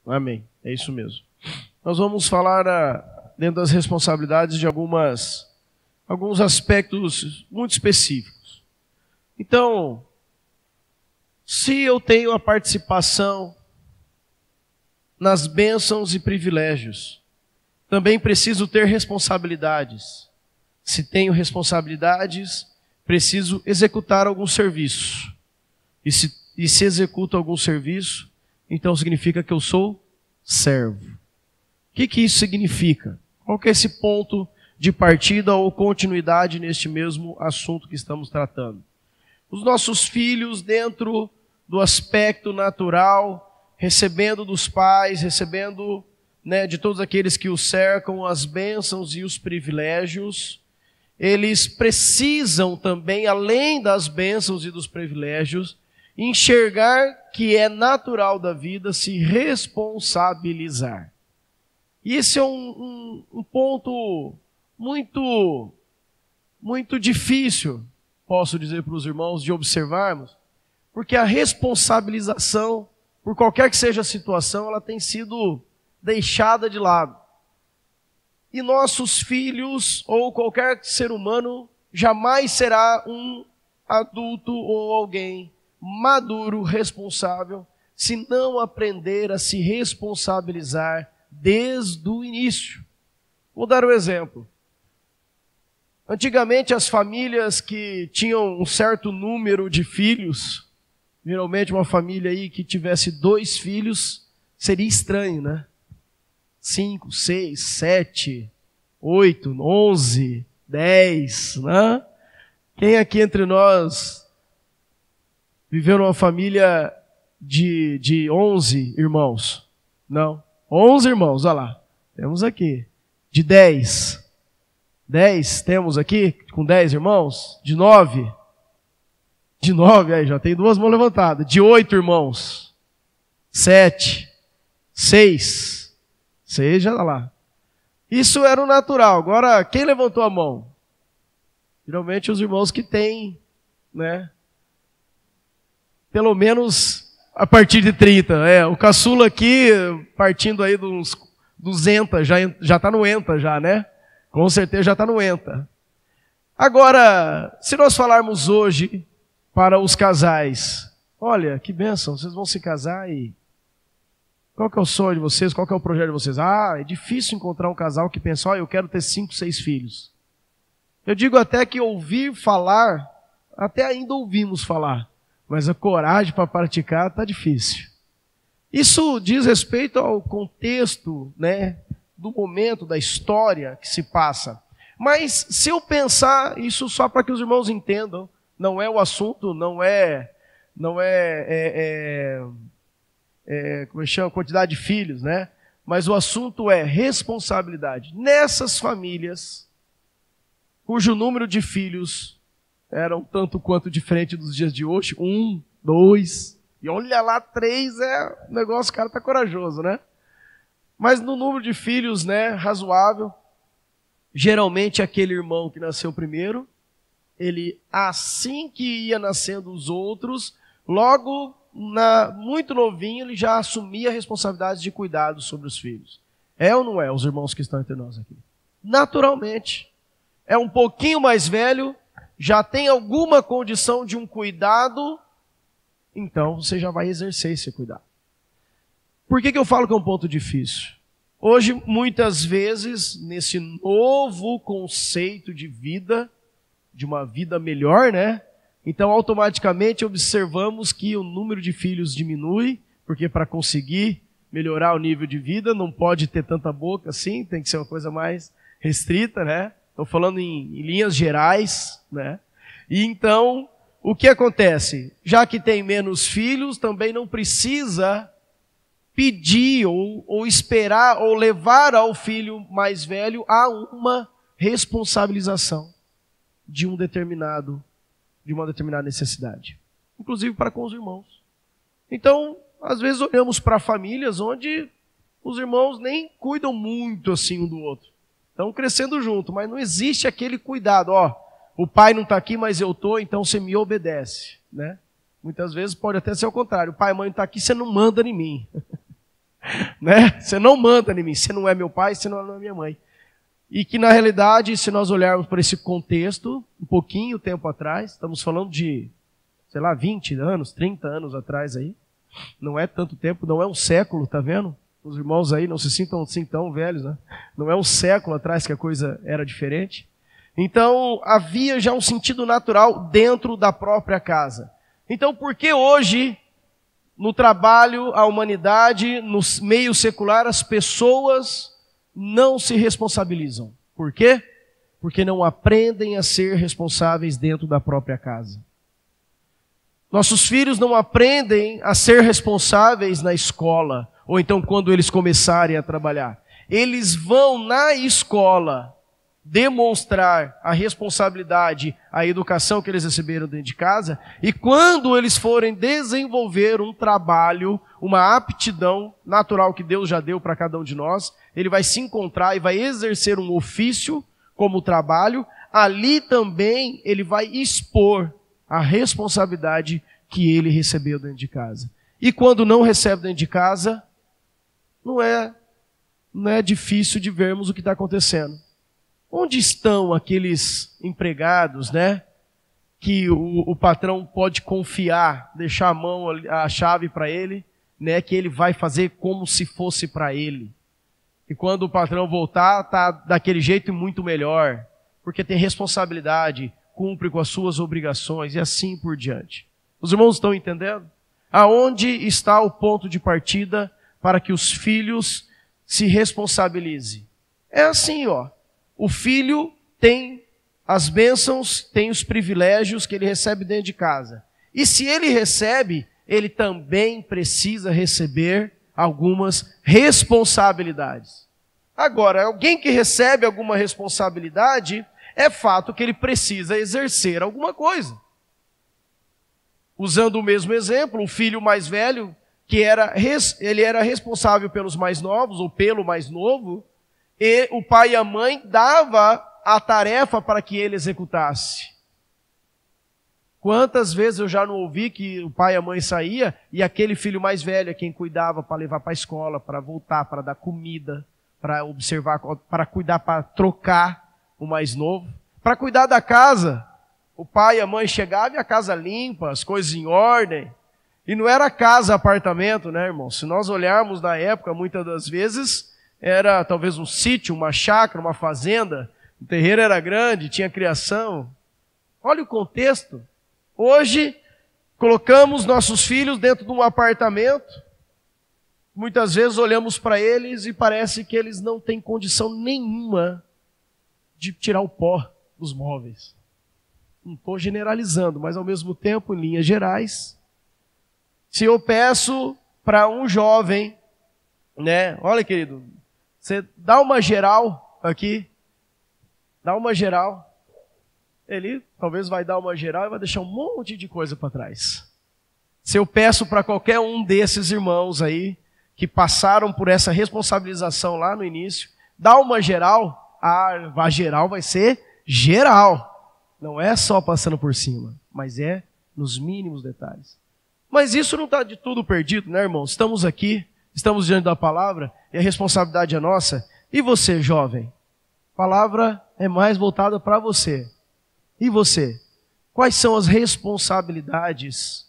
Amém. É isso mesmo. Nós vamos falar dentro das responsabilidades de alguns aspectos muito específicos. Então, se eu tenho a participação nas bênçãos e privilégios, também preciso ter responsabilidades. Se tenho responsabilidades, preciso executar algum serviço. E se executo algum serviço, então significa que eu sou servo. O que isso significa? Qual que é esse ponto de partida ou continuidade neste mesmo assunto que estamos tratando? Os nossos filhos, dentro do aspecto natural, recebendo dos pais, recebendo de todos aqueles que os cercam, as bênçãos e os privilégios, eles precisam também, além das bênçãos e dos privilégios, enxergar que é natural da vida se responsabilizar. E esse é um ponto muito difícil, posso dizer para os irmãos, de observarmos, porque a responsabilização, por qualquer que seja a situação, ela tem sido deixada de lado. E nossos filhos, ou qualquer ser humano, jamais será um adulto ou alguém maduro, responsável, se não aprender a se responsabilizar desde o início. Vou dar um exemplo. Antigamente, as famílias que tinham um certo número de filhos, geralmente uma família aí que tivesse 2 filhos, seria estranho, né? 5, 6, 7, 8, 11, 10, né? Quem aqui entre nós viveu numa família de 11 irmãos? Não. 11 irmãos, olha lá. Temos aqui. De 10. 10 temos aqui, com 10 irmãos? De 9? De 9, aí já tem 2 mãos levantadas. De 8 irmãos? 7. 6. 6 já está lá. Isso era o natural. Agora, quem levantou a mão? Geralmente os irmãos que têm, pelo menos a partir de 30. O caçula aqui, partindo aí dos 200, já está no ENTA já, né? Com certeza já está no ENTA. Agora, se nós falarmos hoje para os casais, olha, que bênção, vocês vão se casar e qual que é o sonho de vocês? Qual que é o projeto de vocês? É difícil encontrar um casal que pensa, eu quero ter 5, 6 filhos. Eu digo até que ouvir falar, até ainda ouvimos falar, mas a coragem para praticar está difícil. Isso diz respeito ao contexto, do momento, da história que se passa. Mas se eu pensar, isso só para que os irmãos entendam, não é o assunto, não é como chama, quantidade de filhos, Mas o assunto é responsabilidade. Nessas famílias, cujo número de filhos eram tanto quanto diferente dos dias de hoje, 1, 2, e olha lá, 3 o negócio, o cara está corajoso, Mas no número de filhos, razoável, geralmente aquele irmão que nasceu primeiro, ele, assim que ia nascendo os outros, logo muito novinho, ele já assumia a responsabilidade de cuidado sobre os filhos. É ou não é, os irmãos que estão entre nós aqui? Naturalmente. É um pouquinho mais velho, já tem alguma condição de um cuidado, então você já vai exercer esse cuidado. Por que eu falo que é um ponto difícil? Hoje, muitas vezes, nesse novo conceito de vida, de uma vida melhor, Então, automaticamente, observamos que o número de filhos diminui, porque para conseguir melhorar o nível de vida, não pode ter tanta boca assim, tem que ser uma coisa mais restrita, Estou falando em linhas gerais, E então, o que acontece? Já que tem menos filhos, também não precisa pedir ou esperar ou levar ao filho mais velho a uma responsabilização de uma determinada necessidade, inclusive para com os irmãos. Então, às vezes olhamos para famílias onde os irmãos nem cuidam muito assim um do outro. Estão crescendo junto, mas não existe aquele cuidado. O pai não está aqui, mas eu estou, então você me obedece. Muitas vezes pode até ser o contrário. O pai e a mãe não estão aqui, você não manda em mim. Né? Você não manda em mim, você não é meu pai, você não é minha mãe. E que na realidade, se nós olharmos para esse contexto, um pouquinho tempo atrás, estamos falando de, 20 anos, 30 anos atrás aí, não é tanto tempo, não é um século, tá vendo? Os irmãos aí não se sintam assim tão velhos, né? Não é um século atrás que a coisa era diferente. Então, havia já um sentido natural dentro da própria casa. Então, por que hoje, no trabalho, a humanidade, no meio secular, as pessoas não se responsabilizam? Por quê? Porque não aprendem a ser responsáveis dentro da própria casa. Nossos filhos não aprendem a ser responsáveis na escola, ou então quando eles começarem a trabalhar. Eles vão na escola demonstrar a responsabilidade, a educação que eles receberam dentro de casa, e quando eles forem desenvolver um trabalho, uma aptidão natural que Deus já deu para cada um de nós, ele vai se encontrar e vai exercer um ofício como trabalho, ali também ele vai expor a responsabilidade que ele recebeu dentro de casa. E quando não recebe dentro de casa, não é difícil de vermos o que está acontecendo. Onde estão aqueles empregados, né? Que o patrão pode confiar, deixar a chave para ele, né? Que ele vai fazer como se fosse para ele. E quando o patrão voltar, tá daquele jeito e muito melhor, porque tem responsabilidade, cumpre com as suas obrigações e assim por diante. Os irmãos estão entendendo? Aonde está o ponto de partida para que os filhos se responsabilizem? É assim, ó. O filho tem as bênçãos, tem os privilégios que ele recebe dentro de casa. E se ele recebe, ele também precisa receber algumas responsabilidades. Agora, alguém que recebe alguma responsabilidade, é fato que ele precisa exercer alguma coisa. Usando o mesmo exemplo, o filho mais velho, ele era responsável pelos mais novos, ou pelo mais novo, e o pai e a mãe dava a tarefa para que ele executasse. Quantas vezes eu já não ouvi que o pai e a mãe saía e aquele filho mais velho é quem cuidava para levar para a escola, para voltar, para dar comida, para observar, para cuidar, para trocar o mais novo, para cuidar da casa. O pai e a mãe chegavam e a casa limpa, as coisas em ordem. E não era casa, apartamento, né, irmão? Se nós olharmos na época, muitas das vezes era talvez um sítio, uma chácara, uma fazenda. O terreiro era grande, tinha criação. Olha o contexto. Hoje, colocamos nossos filhos dentro de um apartamento. Muitas vezes olhamos para eles e parece que eles não têm condição nenhuma de tirar o pó dos móveis. Não estou generalizando, mas ao mesmo tempo, em linhas gerais, se eu peço para um jovem, né? Olha, querido, você dá uma geral aqui, dá uma geral. Ele talvez vai dar uma geral e vai deixar um monte de coisa para trás. Se eu peço para qualquer um desses irmãos aí, que passaram por essa responsabilização lá no início, dá uma geral, a geral vai ser geral. Não é só passando por cima, mas é nos mínimos detalhes. Mas isso não está de tudo perdido, né, irmãos? Estamos aqui, estamos diante da palavra, e a responsabilidade é nossa. E você, jovem? A palavra é mais voltada para você. E você? Quais são as responsabilidades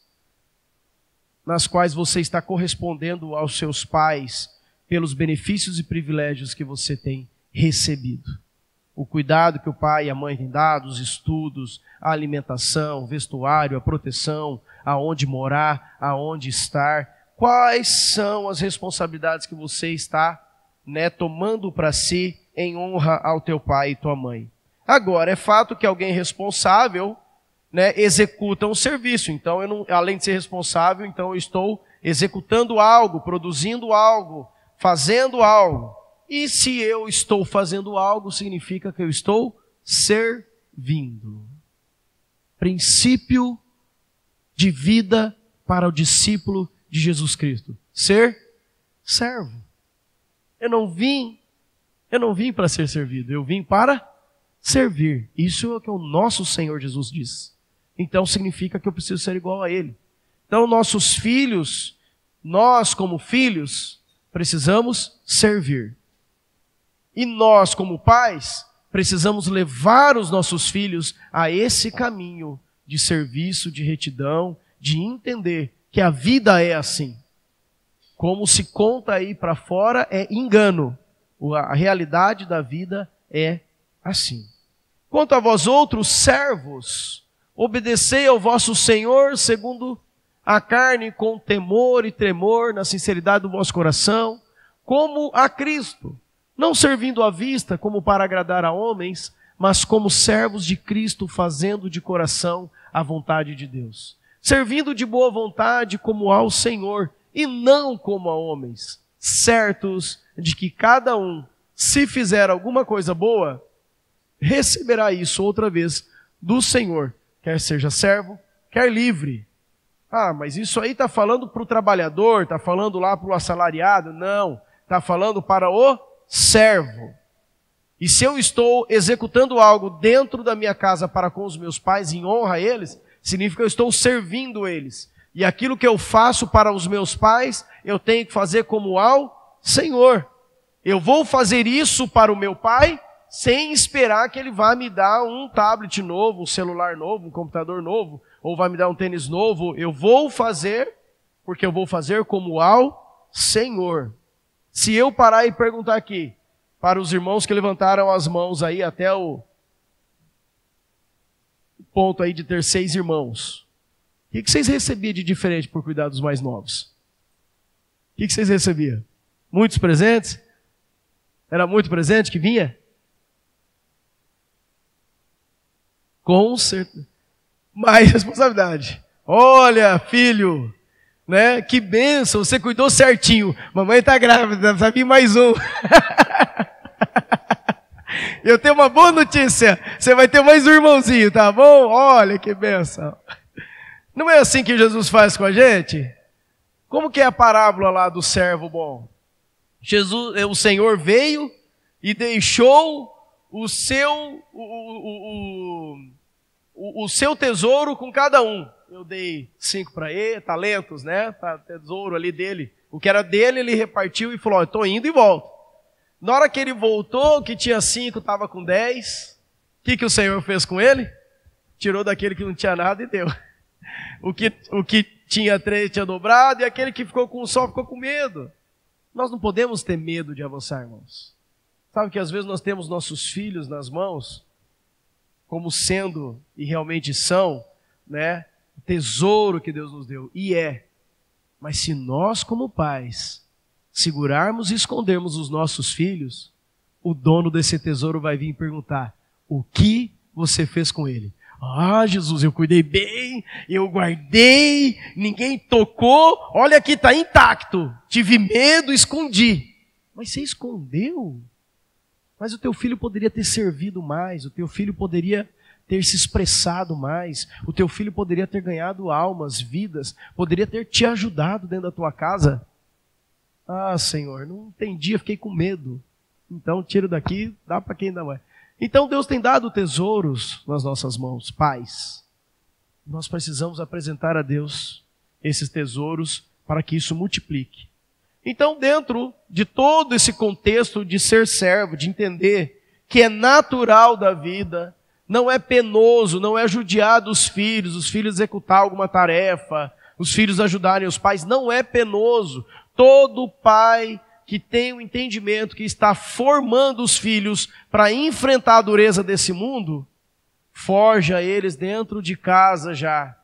nas quais você está correspondendo aos seus pais pelos benefícios e privilégios que você tem recebido? O cuidado que o pai e a mãe têm dado, os estudos, a alimentação, o vestuário, a proteção, aonde morar, aonde estar. Quais são as responsabilidades que você está, tomando para si em honra ao teu pai e tua mãe? Agora, é fato que alguém responsável, executa um serviço. Então, além de ser responsável, então eu estou executando algo, produzindo algo, fazendo algo. E se eu estou fazendo algo, significa que eu estou servindo. Princípio de vida para o discípulo de Jesus Cristo. Ser servo. Eu não vim para ser servido, eu vim para servir. Isso é o que o nosso Senhor Jesus diz. Então significa que eu preciso ser igual a Ele. Então nossos filhos, nós como filhos, precisamos servir. E nós, como pais, precisamos levar os nossos filhos a esse caminho de serviço, de retidão, de entender que a vida é assim. Como se conta aí para fora é engano. A realidade da vida é assim. Quanto a vós outros, servos, obedecei ao vosso Senhor segundo a carne, com temor e tremor, na sinceridade do vosso coração, como a Cristo, não servindo à vista como para agradar a homens, mas como servos de Cristo, fazendo de coração a vontade de Deus. Servindo de boa vontade como ao Senhor, e não como a homens, certos de que cada um, se fizer alguma coisa boa, receberá isso outra vez do Senhor, quer seja servo, quer livre. Ah, mas isso aí está falando para o trabalhador, está falando lá para o assalariado? Não, está falando para o servo. E se eu estou executando algo dentro da minha casa para com os meus pais, em honra a eles, significa que eu estou servindo eles. E aquilo que eu faço para os meus pais, eu tenho que fazer como ao Senhor. Eu vou fazer isso para o meu pai, sem esperar que ele vá me dar um tablet novo, um celular novo, um computador novo, ou vai me dar um tênis novo. Eu vou fazer, porque eu vou fazer como ao Senhor. Se eu parar e perguntar aqui, para os irmãos que levantaram as mãos aí até o ponto aí de ter 6 irmãos, o que vocês recebiam de diferente por cuidar dos mais novos? O que vocês recebiam? Muitos presentes? Era muito presente que vinha? Com certeza. Mais responsabilidade. Olha, filho, né? Que bênção, você cuidou certinho. Mamãe está grávida, vai vir mais um. Eu tenho uma boa notícia. Você vai ter mais um irmãozinho, tá bom? Olha que bênção. Não é assim que Jesus faz com a gente? Como que é a parábola lá do servo bom? O Senhor veio e deixou o seu tesouro com cada um. Eu dei 5 para ele, talentos, né? Tesouro ali dele. O que era dele, ele repartiu e falou, estou indo e volto. Na hora que ele voltou, que tinha 5, estava com 10. O que o Senhor fez com ele? Tirou daquele que não tinha nada e deu. O que tinha 3 tinha dobrado, e aquele que ficou com um só ficou com medo. Nós não podemos ter medo de avançar, irmãos. Sabe que às vezes nós temos nossos filhos nas mãos, como sendo, e realmente são, né, o tesouro que Deus nos deu. E é. Mas se nós, como pais, segurarmos e escondermos os nossos filhos, o dono desse tesouro vai vir perguntar, o que você fez com ele? Ah, Jesus, eu cuidei bem, eu guardei, ninguém tocou, olha aqui, está intacto. Tive medo, escondi. Mas você escondeu? Mas o teu filho poderia ter servido mais, o teu filho poderia ter se expressado mais, o teu filho poderia ter ganhado almas, vidas, poderia ter te ajudado dentro da tua casa. Ah, Senhor, não entendi, eu fiquei com medo. Então tira daqui, dá para quem dá mais. Então Deus tem dado tesouros nas nossas mãos, pais. Nós precisamos apresentar a Deus esses tesouros para que isso multiplique. Então, dentro de todo esse contexto de ser servo, de entender que é natural da vida, não é penoso, não é judiar dos filhos, os filhos executar alguma tarefa, os filhos ajudarem os pais, não é penoso. Todo pai que tem o entendimento que está formando os filhos para enfrentar a dureza desse mundo, forja eles dentro de casa já,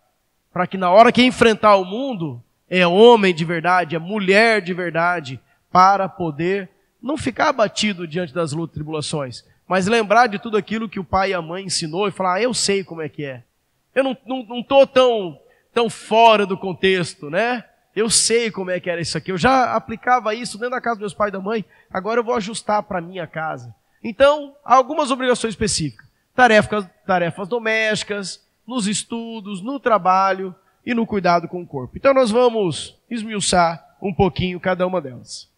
para que na hora que enfrentar o mundo, é homem de verdade, é mulher de verdade, para poder não ficar abatido diante das lutas e tribulações, mas lembrar de tudo aquilo que o pai e a mãe ensinou e falar, eu sei como é que é. Eu não estou tão fora do contexto, né? Eu sei como é que era isso aqui. Eu já aplicava isso dentro da casa dos meus pais e da mãe. Agora eu vou ajustar para a minha casa. Então, há algumas obrigações específicas. Tarefas domésticas, nos estudos, no trabalho e no cuidado com o corpo. Então nós vamos esmiuçar um pouquinho cada uma delas.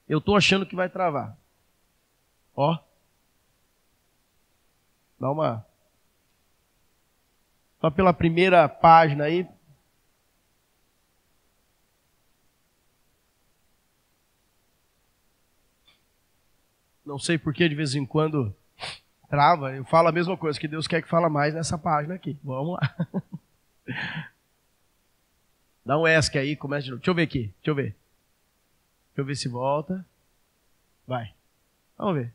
Eu estou achando que vai travar. Ó. Dá uma... Só pela primeira página aí... Não sei por que de vez em quando trava. Eu falo a mesma coisa, que Deus quer que fala mais nessa página aqui. Vamos lá. Dá um ESC aí, começa de novo. Deixa eu ver aqui, deixa eu ver. Deixa eu ver se volta. Vai. Vamos ver.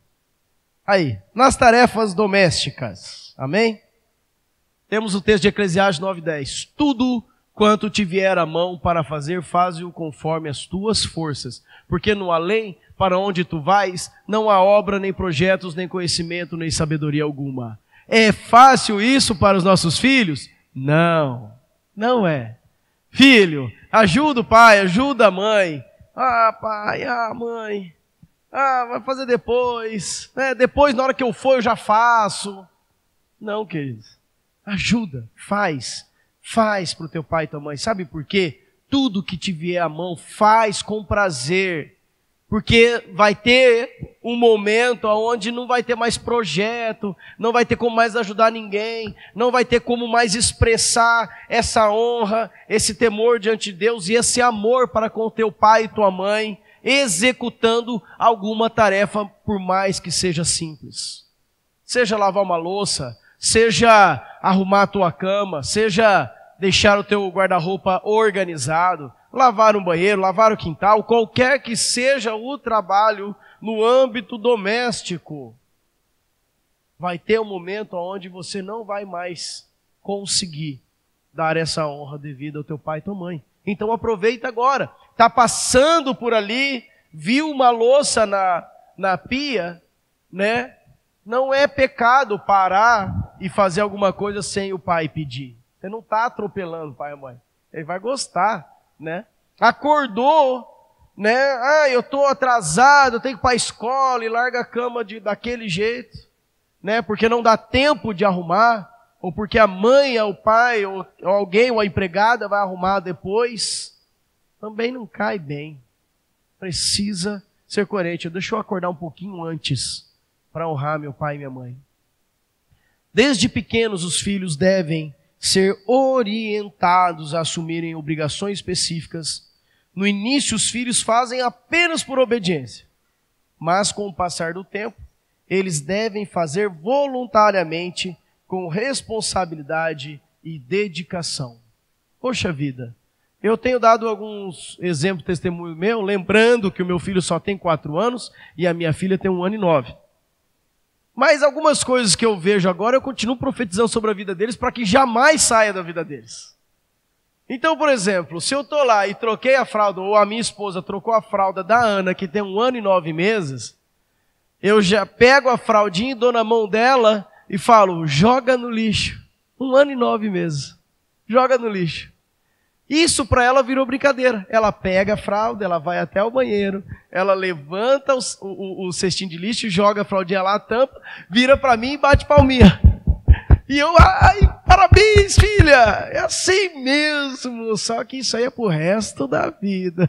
Aí, nas tarefas domésticas. Amém? Temos o texto de Eclesiastes 9:10. Tudo quanto te vier à mão para fazer, faze-o conforme as tuas forças. Porque no além, para onde tu vais, não há obra, nem projetos, nem conhecimento, nem sabedoria alguma. É fácil isso para os nossos filhos? Não, não é. Filho, ajuda o pai, ajuda a mãe. Ah, pai, mãe. Vai fazer depois. Depois, na hora que eu for, eu já faço. Não, queridos. Ajuda, faz para o teu pai e tua mãe. Sabe por quê? Tudo que te vier à mão, faz com prazer. Porque vai ter um momento onde não vai ter mais projeto, não vai ter como mais ajudar ninguém, não vai ter como mais expressar essa honra, esse temor diante de Deus e esse amor para com teu pai e tua mãe, executando alguma tarefa, por mais que seja simples. Seja lavar uma louça, seja arrumar a tua cama, seja deixar o teu guarda-roupa organizado, lavar um banheiro, lavar o quintal, qualquer que seja o trabalho no âmbito doméstico, vai ter um momento onde você não vai mais conseguir dar essa honra devida ao teu pai e tua mãe. Então aproveita agora. Está passando por ali, viu uma louça na pia, né? Não é pecado parar e fazer alguma coisa sem o pai pedir. Você não está atropelando o pai e a mãe. Ele vai gostar, né? Acordou, né? Eu estou atrasado, eu tenho que ir para a escola e larga a cama daquele jeito, né? Porque não dá tempo de arrumar, ou porque a mãe, ou o pai, ou alguém, ou a empregada vai arrumar depois. Também não cai bem. Precisa ser coerente. Deixa eu acordar um pouquinho antes para honrar meu pai e minha mãe. Desde pequenos os filhos devem ser orientados a assumirem obrigações específicas. No início os filhos fazem apenas por obediência, mas com o passar do tempo, eles devem fazer voluntariamente, com responsabilidade e dedicação. Poxa vida, eu tenho dado alguns exemplos, testemunho meu, lembrando que o meu filho só tem 4 anos e a minha filha tem 1 ano e 9. Mas algumas coisas que eu vejo agora, eu continuo profetizando sobre a vida deles para que jamais saia da vida deles. Então, por exemplo, se eu estou lá e troquei a fralda, ou a minha esposa trocou a fralda da Ana, que tem 1 ano e 9 meses, eu já pego a fraldinha e dou na mão dela e falo, joga no lixo. 1 ano e 9 meses. Joga no lixo. Isso para ela virou brincadeira. Ela pega a fralda, ela vai até o banheiro, ela levanta o cestinho de lixo, joga a fraldinha lá, tampa, vira para mim e bate palminha. E eu, parabéns, filha! É assim mesmo, só que isso aí é pro resto da vida.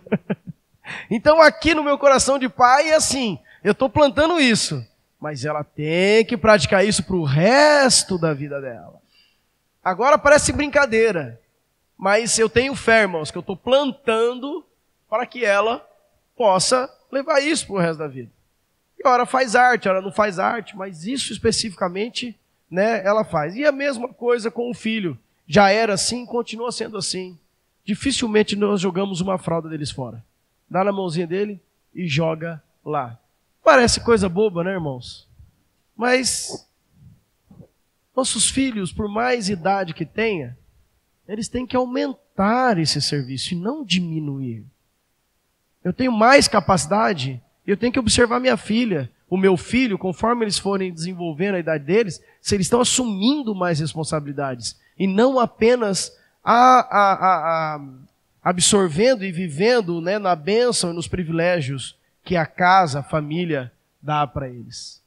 Então aqui no meu coração de pai é assim, eu estou plantando isso, mas ela tem que praticar isso pro resto da vida dela. Agora parece brincadeira. Mas eu tenho fé, irmãos, que eu estou plantando para que ela possa levar isso para o resto da vida. E ora faz arte, ora não faz arte, mas isso especificamente, né, ela faz. E a mesma coisa com o filho. Já era assim, continua sendo assim. Dificilmente nós jogamos uma fralda deles fora. Dá na mãozinha dele e joga lá. Parece coisa boba, né, irmãos? Mas nossos filhos, por mais idade que tenha, eles têm que aumentar esse serviço e não diminuir. Eu tenho mais capacidade, eu tenho que observar minha filha, o meu filho, conforme eles forem desenvolvendo a idade deles, se eles estão assumindo mais responsabilidades e não apenas absorvendo e vivendo, né, na bênção e nos privilégios que a casa, a família dá para eles.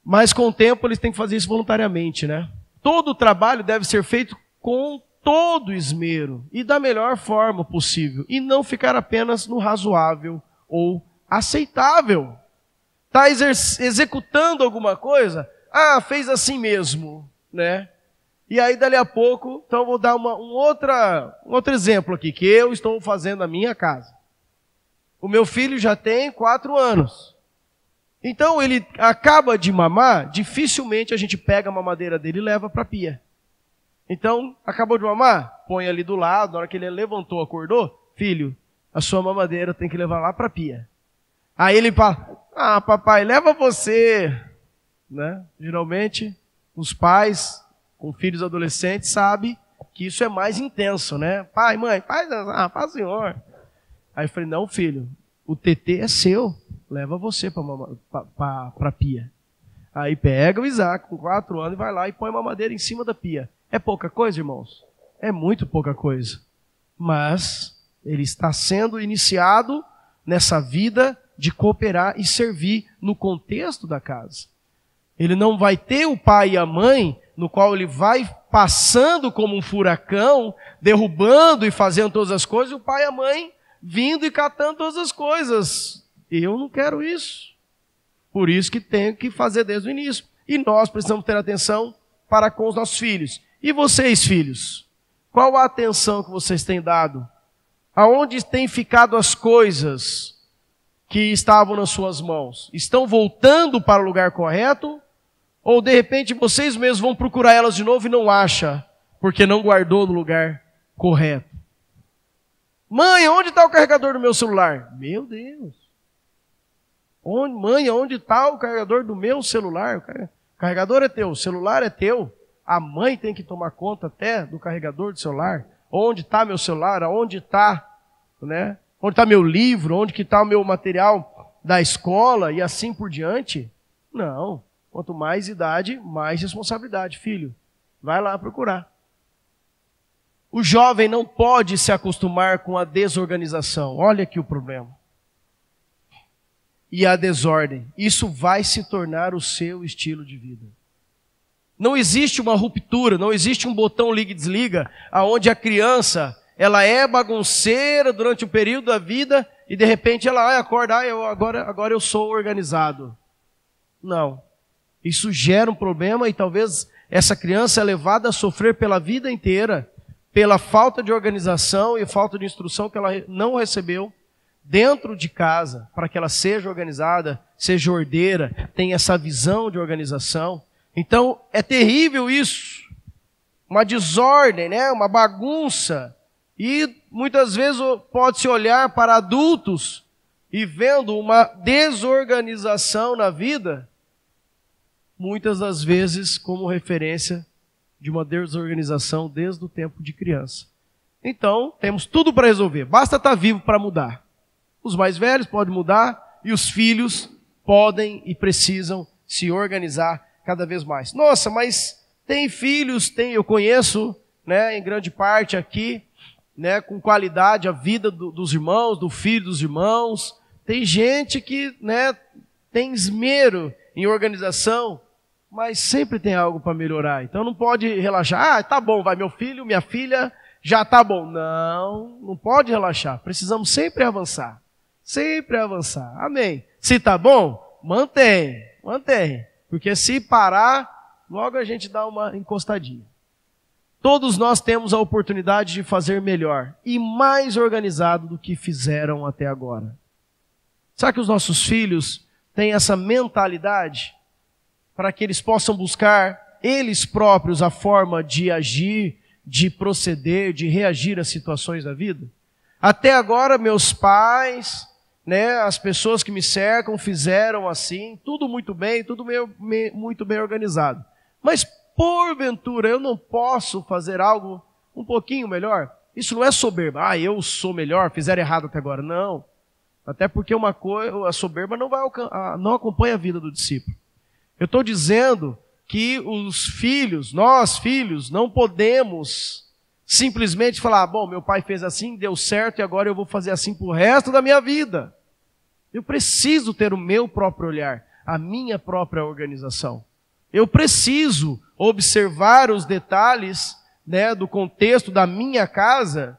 Mas com o tempo eles têm que fazer isso voluntariamente, né? Todo o trabalho deve ser feito com todo esmero e da melhor forma possível. E não ficar apenas no razoável ou aceitável. Está executando alguma coisa? Fez assim mesmo, né? E aí dali a pouco, então eu vou dar um outro exemplo aqui, que eu estou fazendo na minha casa. O meu filho já tem 4 anos. Então ele acaba de mamar, dificilmente a gente pega a mamadeira dele e leva para a pia. Então, acabou de mamar? Põe ali do lado, na hora que ele levantou, acordou, filho, a sua mamadeira tem que levar lá para a pia. Aí ele fala, papai, leva você. Né? Geralmente, os pais com filhos adolescentes sabem que isso é mais intenso, né? Pai, mãe, faz o senhor. Aí eu falei, não, filho, o TT é seu, leva você para a pia. Aí pega o Isaac com 4 anos e vai lá e põe a mamadeira em cima da pia. É pouca coisa, irmãos? É muito pouca coisa. Mas ele está sendo iniciado nessa vida de cooperar e servir no contexto da casa. Ele não vai ter o pai e a mãe no qual ele vai passando como um furacão, derrubando e fazendo todas as coisas, e o pai e a mãe vindo e catando todas as coisas. Eu não quero isso. Por isso que tenho que fazer desde o início. E nós precisamos ter atenção para com os nossos filhos. E vocês, filhos? Qual a atenção que vocês têm dado? Aonde têm ficado as coisas que estavam nas suas mãos? Estão voltando para o lugar correto? Ou de repente vocês mesmos vão procurar elas de novo e não acham, porque não guardou no lugar correto? Mãe, onde está o carregador do meu celular? Meu Deus! Mãe, onde está o carregador do meu celular? O carregador é teu, o celular é teu. A mãe tem que tomar conta até do carregador do celular. Onde está meu celular? Onde está, né? Onde está meu livro? Onde que está o meu material da escola? E assim por diante? Não. Quanto mais idade, mais responsabilidade. Filho, vai lá procurar. O jovem não pode se acostumar com a desorganização. Olha aqui o problema. E a desordem. Isso vai se tornar o seu estilo de vida. Não existe uma ruptura, não existe um botão liga e desliga, aonde a criança, ela é bagunceira durante o período da vida e de repente ela acorda, agora eu sou organizado. Não. Isso gera um problema e talvez essa criança é levada a sofrer pela vida inteira, pela falta de organização e falta de instrução que ela não recebeu dentro de casa, para que ela seja organizada, seja ordeira, tenha essa visão de organização. Então, é terrível isso, uma desordem, né? Uma bagunça. E muitas vezes pode-se olhar para adultos e vendo uma desorganização na vida, muitas das vezes como referência de uma desorganização desde o tempo de criança. Então, temos tudo para resolver, basta estar vivo para mudar. Os mais velhos podem mudar e os filhos podem e precisam se organizar cada vez mais. Nossa, mas tem filhos, eu conheço, né, em grande parte aqui, né, com qualidade a vida dos irmãos, do filho dos irmãos. Tem gente que, né, tem esmero em organização, mas sempre tem algo para melhorar. Então não pode relaxar. Tá bom, vai meu filho, minha filha, já tá bom. Não pode relaxar. Precisamos sempre avançar. Sempre avançar. Amém. Se tá bom, mantém. Porque se parar, logo a gente dá uma encostadinha. Todos nós temos a oportunidade de fazer melhor e mais organizado do que fizeram até agora. Será que os nossos filhos têm essa mentalidade para que eles possam buscar eles próprios a forma de agir, de proceder, de reagir às situações da vida? Até agora, meus pais, né, as pessoas que me cercam fizeram assim, tudo muito bem, tudo muito bem organizado. Mas, porventura, eu não posso fazer algo um pouquinho melhor? Isso não é soberba. Eu sou melhor, fizeram errado até agora. Não. Até porque a soberba não acompanha a vida do discípulo. Eu estou dizendo que os filhos, nós filhos, não podemos simplesmente falar, bom, meu pai fez assim, deu certo e agora eu vou fazer assim pro resto da minha vida. Eu preciso ter o meu próprio olhar, a minha própria organização. Eu preciso observar os detalhes, né, do contexto da minha casa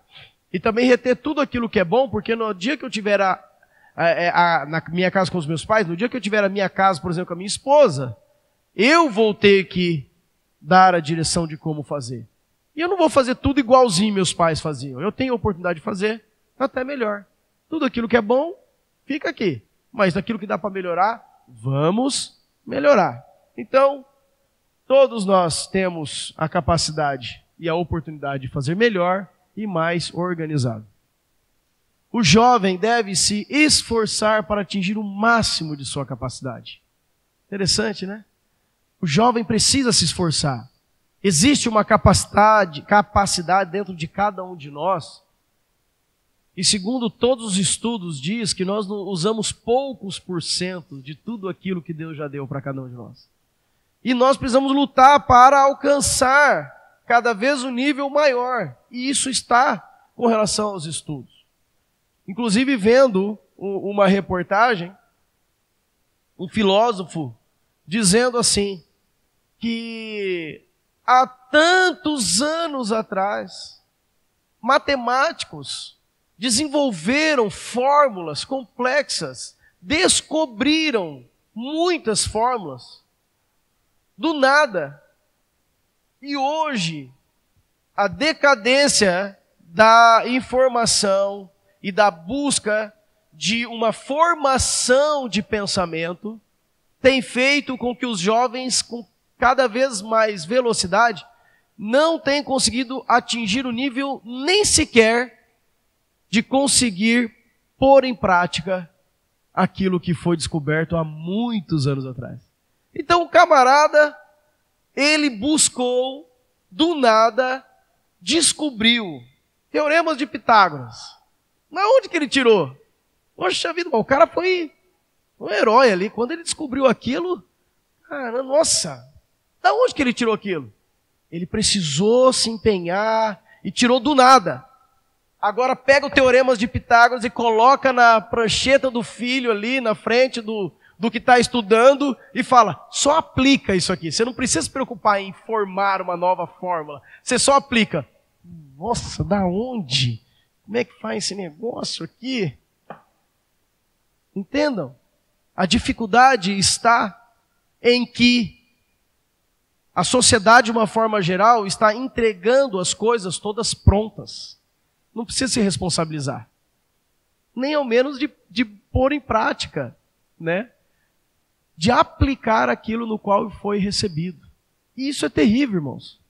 e também reter tudo aquilo que é bom, porque no dia que eu tiver na minha casa com os meus pais, no dia que eu tiver a minha casa, por exemplo, com a minha esposa, eu vou ter que dar a direção de como fazer. E eu não vou fazer tudo igualzinho meus pais faziam. Eu tenho a oportunidade de fazer até melhor. Tudo aquilo que é bom, fica aqui. Mas daquilo que dá para melhorar, vamos melhorar. Então, todos nós temos a capacidade e a oportunidade de fazer melhor e mais organizado. O jovem deve se esforçar para atingir o máximo de sua capacidade. Interessante, né? O jovem precisa se esforçar. Existe uma capacidade dentro de cada um de nós. E segundo todos os estudos diz que nós usamos poucos % de tudo aquilo que Deus já deu para cada um de nós. E nós precisamos lutar para alcançar cada vez um nível maior. E isso está com relação aos estudos. Inclusive vendo uma reportagem, um filósofo dizendo assim, que há tantos anos atrás, matemáticos desenvolveram fórmulas complexas, descobriram muitas fórmulas, do nada. E hoje, a decadência da informação e da busca de uma formação de pensamento tem feito com que os jovens, com cada vez mais velocidade, não tenham conseguido atingir o nível nem sequer de conseguir pôr em prática aquilo que foi descoberto há muitos anos atrás. Então o camarada, ele buscou, do nada, descobriu teoremas de Pitágoras. Na onde que ele tirou? Poxa vida, o cara foi um herói ali. Quando ele descobriu aquilo, cara, nossa, da onde que ele tirou aquilo? Ele precisou se empenhar e tirou do nada. Agora pega o teoremas de Pitágoras e coloca na prancheta do filho ali, na frente do que está estudando e fala, só aplica isso aqui. Você não precisa se preocupar em formar uma nova fórmula. Você só aplica. Nossa, da onde? Como é que faz esse negócio aqui? Entendam? A dificuldade está em que a sociedade, de uma forma geral, está entregando as coisas todas prontas. Não precisa se responsabilizar. Nem ao menos de pôr em prática, né? De aplicar aquilo no qual foi recebido. E isso é terrível, irmãos.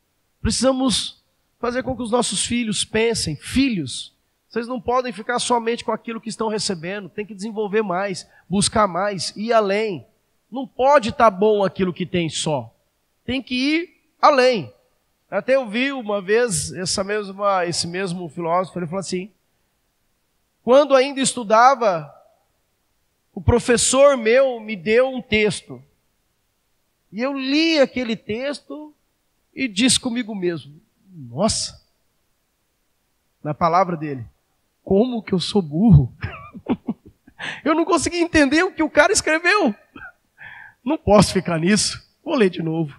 Precisamos fazer com que os nossos filhos pensem, filhos, vocês não podem ficar somente com aquilo que estão recebendo, tem que desenvolver mais, buscar mais, ir além. Não pode estar bom aquilo que tem só. Tem que ir além. Até eu vi uma vez esse mesmo filósofo, ele falou assim, quando ainda estudava, o professor meu me deu um texto. E eu li aquele texto e disse comigo mesmo, nossa, na palavra dele, como que eu sou burro? Eu não consegui entender o que o cara escreveu. Não posso ficar nisso. Vou ler de novo.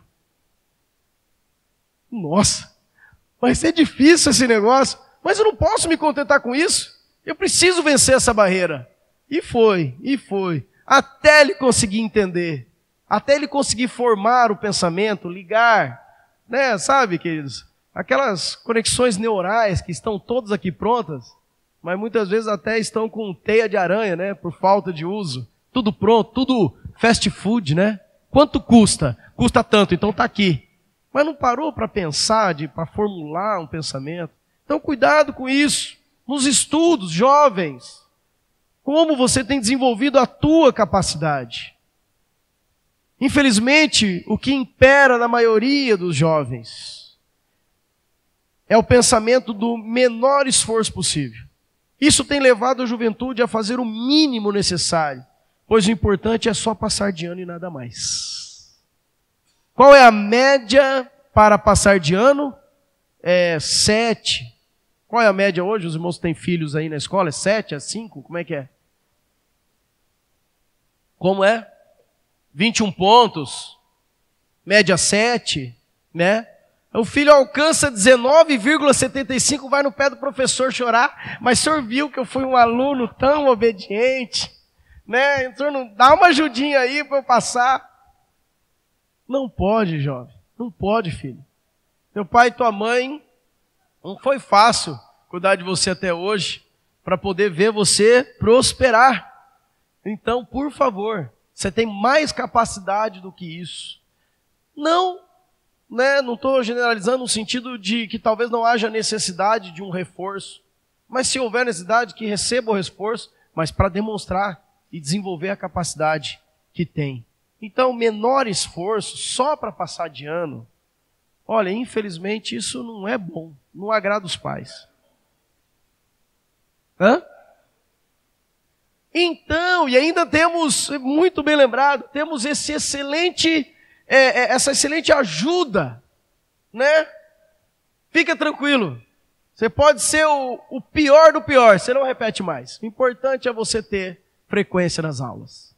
Nossa, vai ser difícil esse negócio, mas eu não posso me contentar com isso. Eu preciso vencer essa barreira. E foi, até ele conseguir entender, até ele conseguir formar o pensamento, ligar, né, sabe, queridos? Aquelas conexões neurais que estão todas aqui prontas, mas muitas vezes até estão com teia de aranha, né, por falta de uso. Tudo pronto, tudo fast food, né? Quanto custa? Custa tanto, então está aqui. Mas não parou para pensar, para formular um pensamento. Então cuidado com isso. Nos estudos, jovens, como você tem desenvolvido a tua capacidade. Infelizmente, o que impera na maioria dos jovens é o pensamento do menor esforço possível. Isso tem levado a juventude a fazer o mínimo necessário, pois o importante é só passar de ano e nada mais. Qual é a média para passar de ano? É 7. Qual é a média hoje? Os irmãos têm filhos aí na escola? É 7, é 5? Como é que é? Como é? 21 pontos. Média 7, né? O filho alcança 19,75, vai no pé do professor chorar, mas o senhor viu que eu fui um aluno tão obediente, né? O senhor não dá uma ajudinha aí para eu passar. Não pode, jovem. Não pode, filho. Teu pai e tua mãe, não foi fácil cuidar de você até hoje, para poder ver você prosperar. Então, por favor, Você tem mais capacidade do que isso. Não, né, não estou generalizando no sentido de que talvez não haja necessidade de um reforço. Mas se houver necessidade, que receba o reforço, mas para demonstrar e desenvolver a capacidade que tem. Então, menor esforço só para passar de ano, olha, infelizmente isso não é bom, não agrada os pais. Então, e ainda temos, muito bem lembrado, temos essa excelente ajuda, né? Fica tranquilo, você pode ser o pior do pior, você não repete mais. O importante é você ter frequência nas aulas.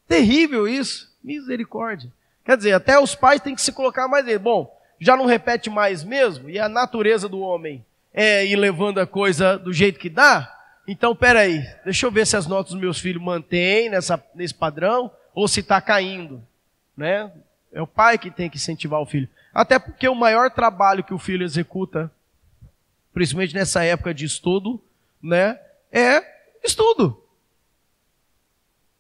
Terrível isso, misericórdia. Quer dizer, até os pais têm que se colocar mais nele. Bom, já não repete mais mesmo, e a natureza do homem é ir levando a coisa do jeito que dá. Então, peraí, deixa eu ver se as notas dos meus filhos mantêm nesse padrão, ou se está caindo, né? É o pai que tem que incentivar o filho. Até porque o maior trabalho que o filho executa, principalmente nessa época de estudo, né, é estudo.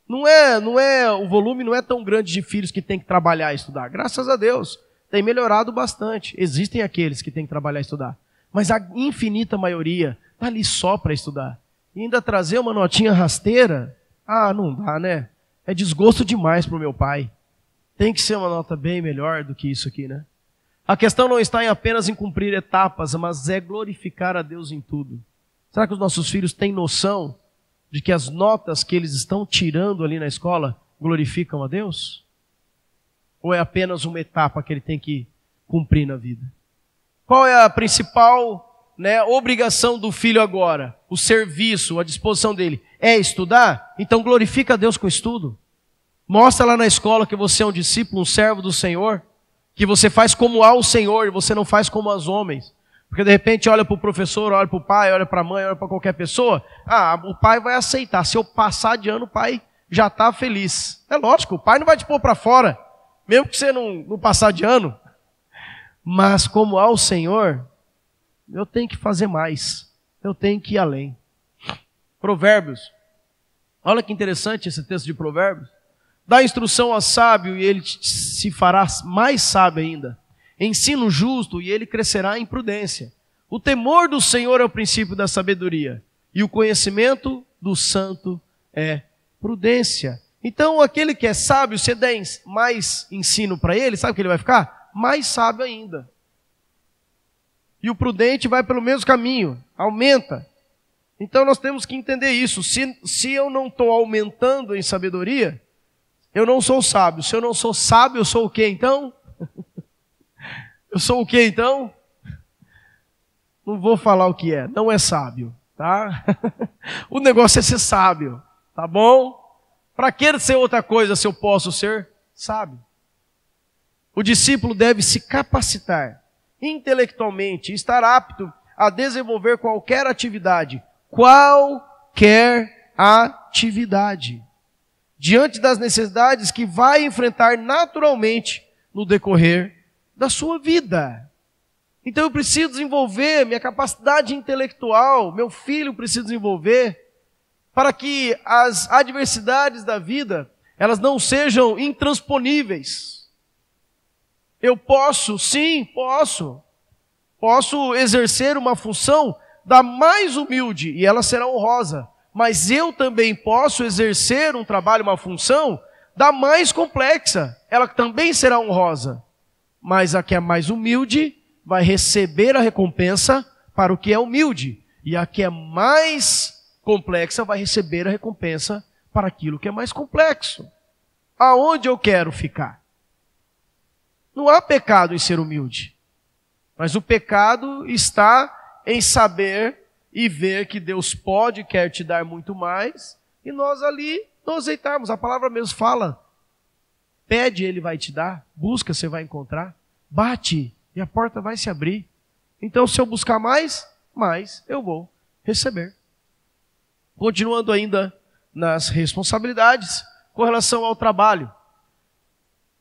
O volume não é tão grande de filhos que tem que trabalhar e estudar. Graças a Deus, tem melhorado bastante. Existem aqueles que têm que trabalhar e estudar. Mas a infinita maioria está ali só para estudar. E ainda trazer uma notinha rasteira, não dá, né? É desgosto demais para o meu pai. Tem que ser uma nota bem melhor do que isso aqui, né? A questão não está apenas em cumprir etapas, mas é glorificar a Deus em tudo. Será que os nossos filhos têm noção de que as notas que eles estão tirando ali na escola glorificam a Deus? Ou é apenas uma etapa que ele tem que cumprir na vida? Qual é a principal, né, obrigação do filho agora? O serviço, a disposição dele é estudar? Então glorifica a Deus com o estudo. Mostra lá na escola que você é um discípulo, um servo do Senhor, que você faz como ao Senhor e você não faz como aos homens. Porque de repente olha para o professor, olha para o pai, olha para a mãe, olha para qualquer pessoa, o pai vai aceitar. Se eu passar de ano, o pai já está feliz. É lógico, o pai não vai te pôr para fora, mesmo que você não passar de ano. Mas como ao Senhor, eu tenho que fazer mais, eu tenho que ir além. Provérbios, olha que interessante esse texto de Provérbios. Dá instrução ao sábio e ele se fará mais sábio ainda. Ensino justo e ele crescerá em prudência. O temor do Senhor é o princípio da sabedoria. E o conhecimento do santo é prudência. Então aquele que é sábio, se der mais ensino para ele, sabe o que ele vai ficar? Mais sábio ainda. E o prudente vai pelo mesmo caminho, aumenta. Então nós temos que entender isso. Se eu não estou aumentando em sabedoria, eu não sou sábio. Se eu não sou sábio, eu sou o quê então? Eu sou o quê então? Não vou falar o que é. Não é sábio, tá? O negócio é ser sábio, tá bom? Para que ser outra coisa se eu posso ser sábio? O discípulo deve se capacitar intelectualmente, estar apto a desenvolver qualquer atividade. Qualquer atividade. Diante das necessidades que vai enfrentar naturalmente no decorrer da sua vida. Então eu preciso desenvolver minha capacidade intelectual, meu filho precisa desenvolver, para que as adversidades da vida, elas não sejam intransponíveis. Eu posso, sim, posso exercer uma função da mais humilde, e ela será honrosa. Mas eu também posso exercer um trabalho, uma função, da mais complexa. Ela também será honrosa. Mas a que é mais humilde vai receber a recompensa para o que é humilde. E a que é mais complexa vai receber a recompensa para aquilo que é mais complexo. Aonde eu quero ficar? Não há pecado em ser humilde. Mas o pecado está em saber e ver que Deus pode e quer te dar muito mais, e nós ali não aceitarmos. A palavra mesmo fala, pede, Ele vai te dar, busca, você vai encontrar, bate, e a porta vai se abrir. Então se eu buscar mais eu vou receber. Continuando ainda nas responsabilidades, com relação ao trabalho.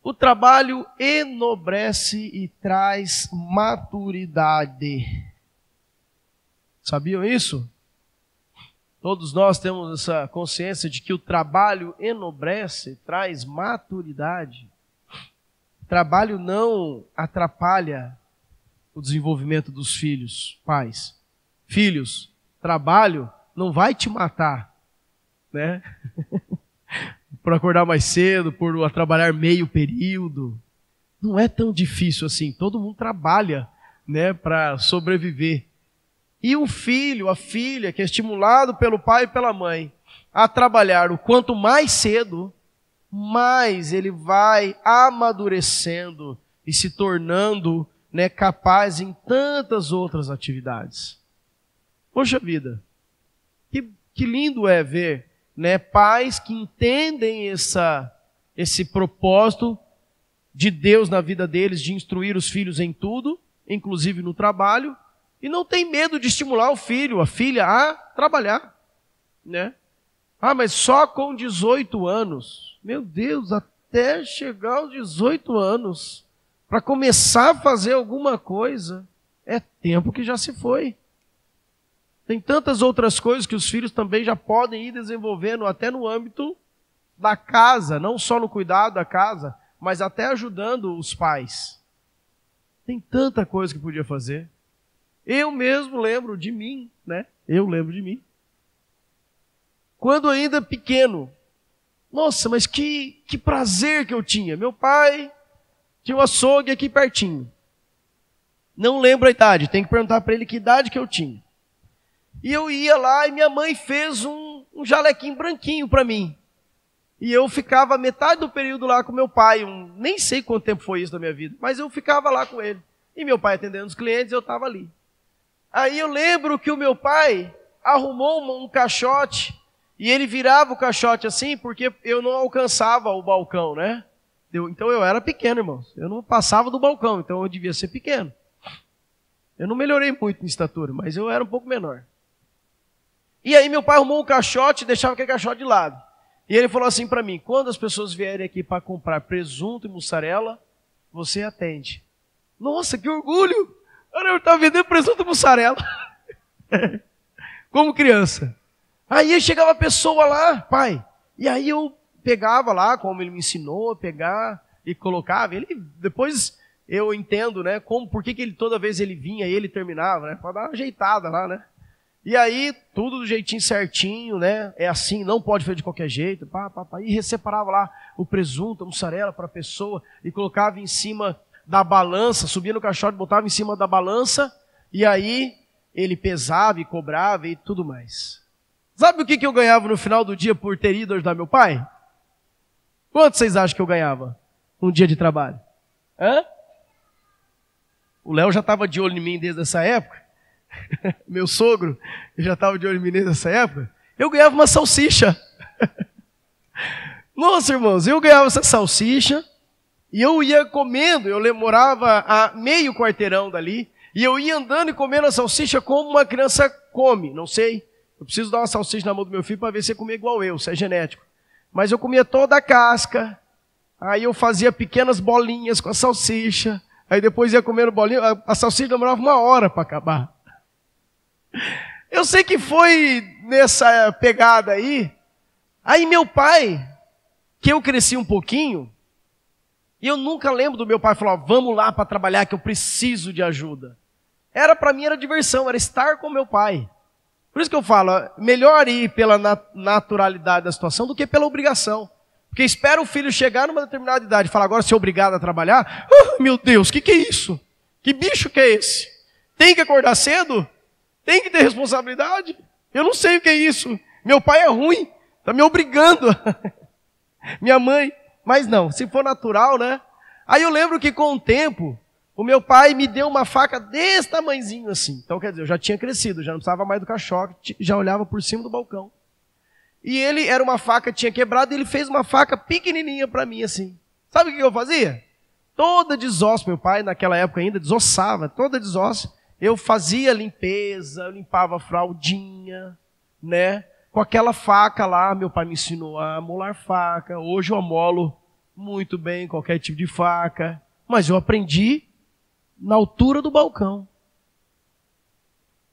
O trabalho enobrece e traz maturidade. Sabiam isso? Todos nós temos essa consciência de que o trabalho enobrece, traz maturidade. O trabalho não atrapalha o desenvolvimento dos filhos, pais. Filhos, trabalho não vai te matar, né? Por acordar mais cedo, por trabalhar meio período. Não é tão difícil assim. Todo mundo trabalha, né, para sobreviver. E o filho, a filha, que é estimulado pelo pai e pela mãe a trabalhar o quanto mais cedo, mais ele vai amadurecendo e se tornando, né, capaz em tantas outras atividades. Poxa vida, que lindo é ver, né, pais que entendem esse propósito de Deus na vida deles, de instruir os filhos em tudo, inclusive no trabalho, e não tem medo de estimular o filho, a filha a trabalhar, né? Ah, mas só com 18 anos. Meu Deus, até chegar aos 18 anos, para começar a fazer alguma coisa, é tempo que já se foi. Tem tantas outras coisas que os filhos também já podem ir desenvolvendo, até no âmbito da casa, não só no cuidado da casa, mas até ajudando os pais. Tem tanta coisa que podia fazer. Eu mesmo lembro de mim, né? Eu lembro de mim. Quando ainda pequeno. Nossa, mas que prazer que eu tinha. Meu pai tinha um açougue aqui pertinho. Não lembro a idade, tem que perguntar para ele que idade que eu tinha. E eu ia lá e minha mãe fez um jalequinho branquinho para mim. E eu ficava metade do período lá com meu pai. Nem sei quanto tempo foi isso na minha vida, mas eu ficava lá com ele. E meu pai atendendo os clientes, eu estava ali. Aí eu lembro que o meu pai arrumou um caixote e ele virava o caixote assim porque eu não alcançava o balcão, né? Então eu era pequeno, irmãos. Eu não passava do balcão, então eu devia ser pequeno. Eu não melhorei muito em estatura, mas eu era um pouco menor. E aí meu pai arrumou um caixote e deixava aquele caixote de lado. E ele falou assim para mim: quando as pessoas vierem aqui para comprar presunto e mussarela, você atende. Nossa, que orgulho! Eu estava vendendo presunto e mussarela. Como criança. Aí chegava a pessoa lá, pai. E aí eu pegava lá, como ele me ensinou a pegar e colocava. Depois eu entendo, né, por que ele toda vez ele vinha e ele terminava, né? Para dar uma ajeitada lá, né? E aí, tudo do jeitinho certinho, né? É assim, não pode fazer de qualquer jeito. E separava lá o presunto, a mussarela para a pessoa e colocava em cima da balança, subia no caixote, botava em cima da balança, e aí ele pesava e cobrava e tudo mais. Sabe o que eu ganhava no final do dia por ter ido ajudar meu pai? Quanto vocês acham que eu ganhava um dia de trabalho? Hã? O Léo já estava de olho em mim desde essa época. Meu sogro já estava de olho em mim desde essa época. Eu ganhava uma salsicha. Nossa, irmãos, eu ganhava essa salsicha. E eu ia comendo, eu morava a meio quarteirão dali, e eu ia andando e comendo a salsicha como uma criança come, não sei. Eu preciso dar uma salsicha na mão do meu filho para ver se ele comia igual eu, se é genético. Mas eu comia toda a casca, aí eu fazia pequenas bolinhas com a salsicha, aí depois ia comendo bolinha, a salsicha demorava 1 hora para acabar. Eu sei que foi nessa pegada aí meu pai, que eu cresci um pouquinho, e eu nunca lembro do meu pai falar: vamos lá para trabalhar que eu preciso de ajuda. Para mim era diversão, era estar com meu pai. Por isso que eu falo, melhor ir pela naturalidade da situação do que pela obrigação. Porque espera o filho chegar numa determinada idade e falar: agora você é obrigado a trabalhar? Meu Deus, que é isso? Que bicho que é esse? Tem que acordar cedo? Tem que ter responsabilidade? Eu não sei o que é isso. Meu pai é ruim, está me obrigando. Minha mãe... Mas não, se for natural, né? Aí eu lembro que com o tempo, o meu pai me deu uma faca desse tamanhozinho assim. Então, quer dizer, eu já tinha crescido, já não precisava mais do caixote, já olhava por cima do balcão. E ele era uma faca, tinha quebrado, e ele fez uma faca pequenininha para mim assim. Sabe o que eu fazia? Toda desossa, meu pai naquela época ainda desossava, toda desossa. Eu fazia limpeza, eu limpava a fraldinha, né? Com aquela faca lá, meu pai me ensinou a amolar faca. Hoje eu amolo muito bem qualquer tipo de faca. Mas eu aprendi na altura do balcão.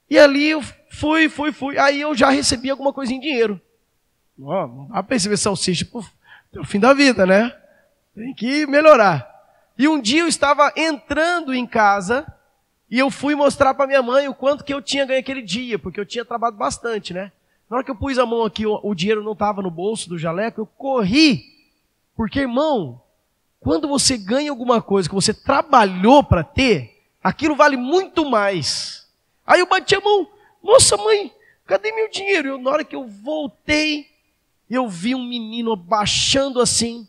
E ali eu Fui. Aí eu já recebi alguma coisinha em dinheiro. Ó, não dá para receber salsicha até o fim da vida, né? Tem que melhorar. E um dia eu estava entrando em casa e eu fui mostrar para minha mãe o quanto que eu tinha ganho aquele dia, porque eu tinha trabalhado bastante, né? Na hora que eu pus a mão aqui, o dinheiro não estava no bolso do jaleco, eu corri. Porque, irmão, quando você ganha alguma coisa que você trabalhou para ter, aquilo vale muito mais. Aí eu bati a mão, nossa mãe, cadê meu dinheiro? Na hora que eu voltei, eu vi um menino baixando assim,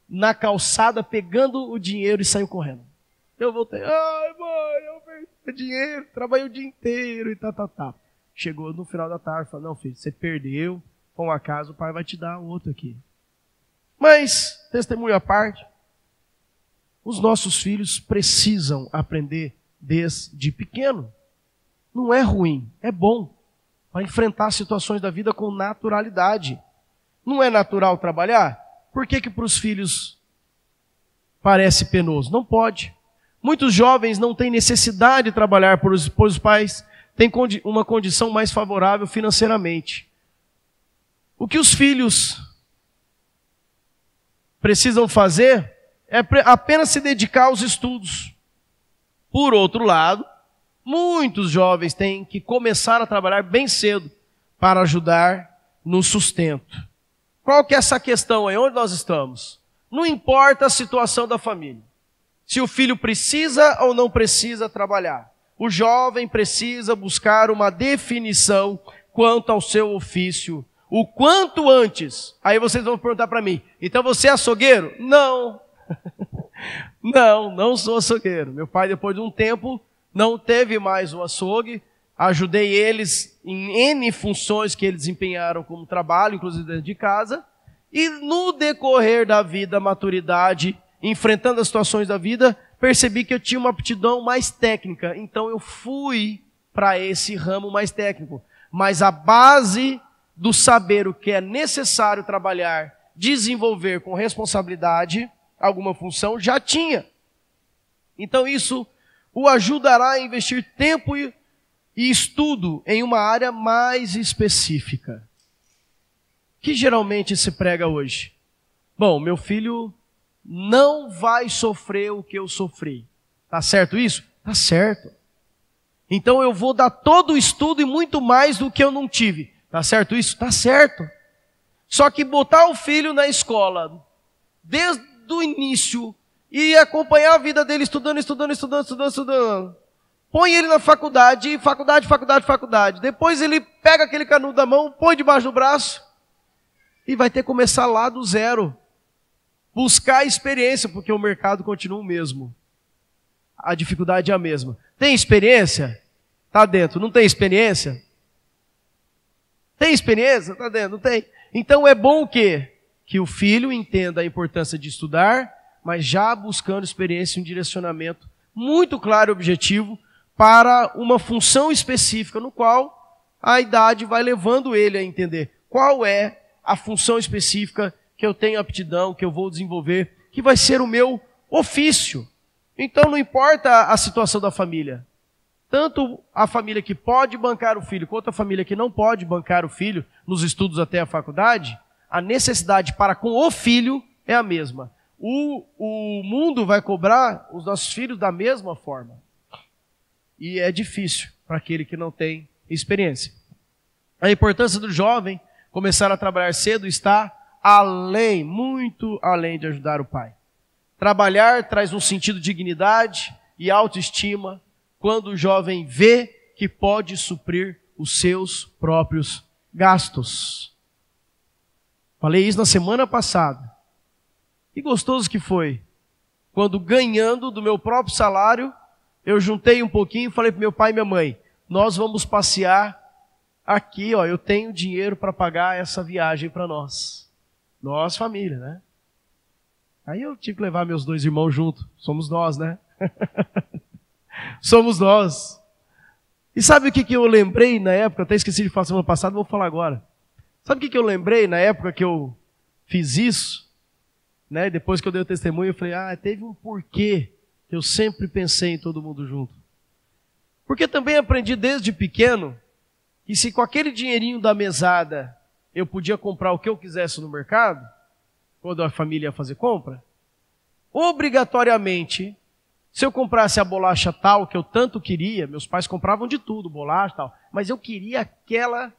na calçada, pegando o dinheiro e saiu correndo. Eu voltei, ai mãe, eu perdi o dinheiro, trabalhei o dia inteiro e tá. Chegou no final da tarde, falou, não filho, você perdeu, com um acaso o pai vai te dar outro aqui. Mas, testemunho à parte, os nossos filhos precisam aprender desde pequeno. Não é ruim, é bom, para enfrentar situações da vida com naturalidade. Não é natural trabalhar? Por que para os filhos parece penoso? Não pode. Muitos jovens não têm necessidade de trabalhar, pois os pais têm uma condição mais favorável financeiramente. O que os filhos precisam fazer é apenas se dedicar aos estudos. Por outro lado, muitos jovens têm que começar a trabalhar bem cedo para ajudar no sustento. Qual que é essa questão aí? Onde nós estamos? Não importa a situação da família. Se o filho precisa ou não precisa trabalhar. O jovem precisa buscar uma definição quanto ao seu ofício. O quanto antes. Aí vocês vão perguntar para mim, então você é açougueiro? Não. Não sou açougueiro. Meu pai, depois de um tempo, não teve mais o açougue. Ajudei eles em N funções que eles desempenharam como trabalho, inclusive dentro de casa. E no decorrer da vida, maturidade, enfrentando as situações da vida, percebi que eu tinha uma aptidão mais técnica. Então eu fui para esse ramo mais técnico. Mas a base do saber o que é necessário trabalhar, desenvolver com responsabilidade alguma função, já tinha. Então isso o ajudará a investir tempo e estudo em uma área mais específica. Que geralmente se prega hoje? Bom, meu filho não vai sofrer o que eu sofri. Tá certo isso? Tá certo. Então eu vou dar todo o estudo e muito mais do que eu não tive. Tá certo isso? Tá certo. Só que botar o filho na escola, desde o início, e acompanhar a vida dele estudando. Põe ele na faculdade. Depois ele pega aquele canudo da mão, põe debaixo do braço e vai ter que começar lá do zero. Buscar experiência, porque o mercado continua o mesmo. A dificuldade é a mesma. Tem experiência? Tá dentro. Não tem experiência? Tem experiência? Tá dentro. Não tem. Então é bom o quê? Que o filho entenda a importância de estudar, mas já buscando experiência e um direcionamento muito claro e objetivo para uma função específica, no qual a idade vai levando ele a entender qual é a função específica que eu tenho aptidão, que eu vou desenvolver, que vai ser o meu ofício. Então não importa a situação da família. Tanto a família que pode bancar o filho, quanto a família que não pode bancar o filho nos estudos até a faculdade, a necessidade para com o filho é a mesma. O mundo vai cobrar os nossos filhos da mesma forma. E é difícil para aquele que não tem experiência. A importância do jovem começar a trabalhar cedo está além, muito além de ajudar o pai. Trabalhar traz um sentido de dignidade e autoestima quando o jovem vê que pode suprir os seus próprios gastos. Falei isso na semana passada. Que gostoso que foi. Quando ganhando do meu próprio salário, eu juntei um pouquinho e falei para meu pai e minha mãe, nós vamos passear aqui, ó, eu tenho dinheiro para pagar essa viagem para nós. Nós, família, né? Aí eu tive que levar meus 2 irmãos junto. Somos nós, né? Somos nós. E sabe o que eu lembrei na época? Até esqueci de falar semana passada, vou falar agora. Sabe o que eu lembrei na época que eu fiz isso? Né? Depois que eu dei o testemunho, eu falei, teve um porquê que eu sempre pensei em todo mundo junto. Porque também aprendi desde pequeno que se com aquele dinheirinho da mesada eu podia comprar o que eu quisesse no mercado, quando a família ia fazer compra, obrigatoriamente, se eu comprasse a bolacha tal que eu tanto queria, meus pais compravam de tudo, bolacha e tal, mas eu queria aquela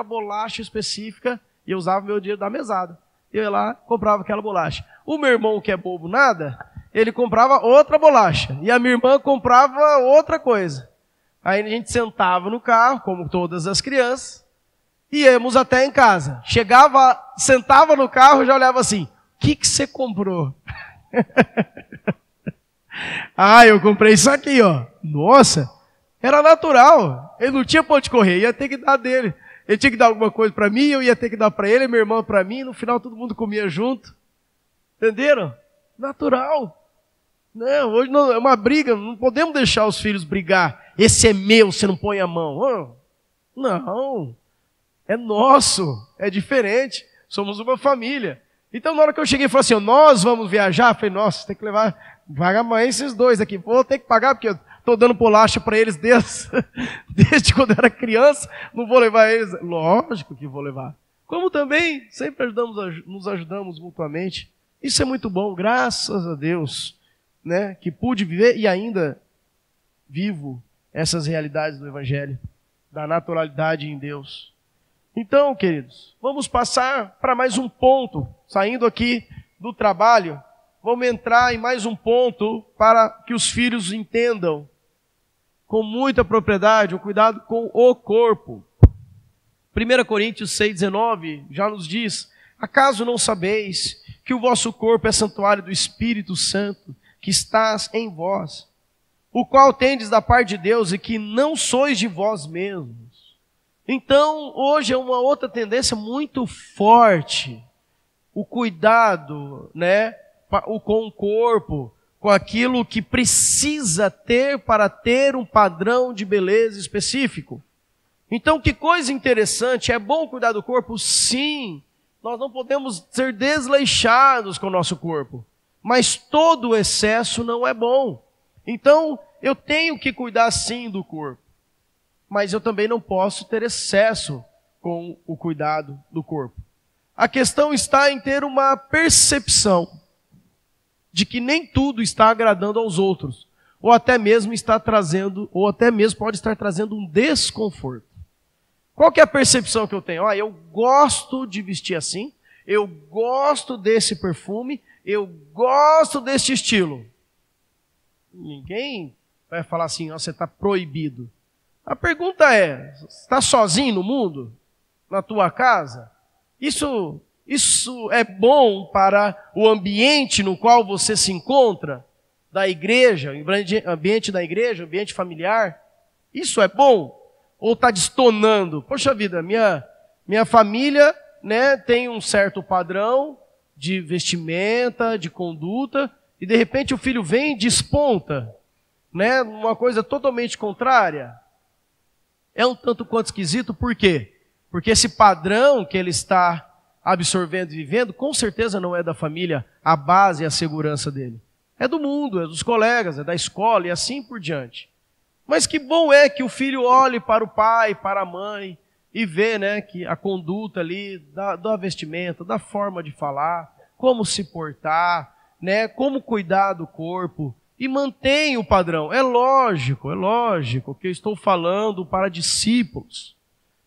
bolacha específica e eu usava meu dinheiro da mesada. Eu ia lá, comprava aquela bolacha. O meu irmão, que é bobo nada, ele comprava outra bolacha. E a minha irmã comprava outra coisa. Aí a gente sentava no carro, como todas as crianças, e íamos até em casa. Chegava, sentava no carro e já olhava assim, o que você comprou? Eu comprei isso aqui, ó. Nossa, era natural. Ele não tinha pra onde correr, ia ter que dar dele. Ele tinha que dar alguma coisa para mim, eu ia ter que dar para ele, minha irmã para mim, no final todo mundo comia junto. Entenderam? Natural. Não, hoje não, é uma briga, não podemos deixar os filhos brigar. Esse é meu, você não põe a mão. Não, é nosso, é diferente, somos uma família. Então na hora que eu cheguei e falei assim, nós vamos viajar, eu falei, nossa, tem que levar, pagar mais esses dois aqui, vou ter que pagar porque eu estou dando bolacha para eles desde quando eu era criança, não vou levar eles. Lógico que vou levar. Como também sempre nos ajudamos mutuamente. Isso é muito bom, graças a Deus, né, que pude viver e ainda vivo essas realidades do Evangelho, da naturalidade em Deus. Então, queridos, vamos passar para mais um ponto, saindo aqui do trabalho, vamos entrar em mais um ponto para que os filhos entendam com muita propriedade, o cuidado com o corpo. 1 Coríntios 6,19 já nos diz, acaso não sabeis que o vosso corpo é santuário do Espírito Santo, que estás em vós, o qual tendes da parte de Deus e que não sois de vós mesmos. Então, hoje é uma outra tendência muito forte, o cuidado, né, com o corpo, com aquilo que precisa ter para ter um padrão de beleza específico. Então, que coisa interessante, é bom cuidar do corpo? Sim, nós não podemos ser desleixados com o nosso corpo, mas todo o excesso não é bom. Então, eu tenho que cuidar sim do corpo, mas eu também não posso ter excesso com o cuidado do corpo. A questão está em ter uma percepção de que nem tudo está agradando aos outros, ou até mesmo pode estar trazendo um desconforto. Qual que é a percepção que eu tenho? Eu gosto de vestir assim, eu gosto desse perfume, eu gosto desse estilo. Ninguém vai falar assim, você está proibido. A pergunta é, está sozinho no mundo? Na tua casa? Isso é bom para o ambiente no qual você se encontra, da igreja, ambiente da igreja, ambiente familiar? Isso é bom? Ou está destonando? Poxa vida, minha família, né, tem um certo padrão de vestimenta, de conduta, e de repente o filho vem e desponta, né, uma coisa totalmente contrária. É um tanto quanto esquisito, por quê? Porque esse padrão que ele está absorvendo e vivendo, com certeza não é da família a base e a segurança dele. É do mundo, é dos colegas, é da escola e assim por diante. Mas que bom é que o filho olhe para o pai, para a mãe e vê, né, que a conduta ali, da vestimenta, da forma de falar, como se portar, né, como cuidar do corpo e mantém o padrão. É lógico que eu estou falando para discípulos.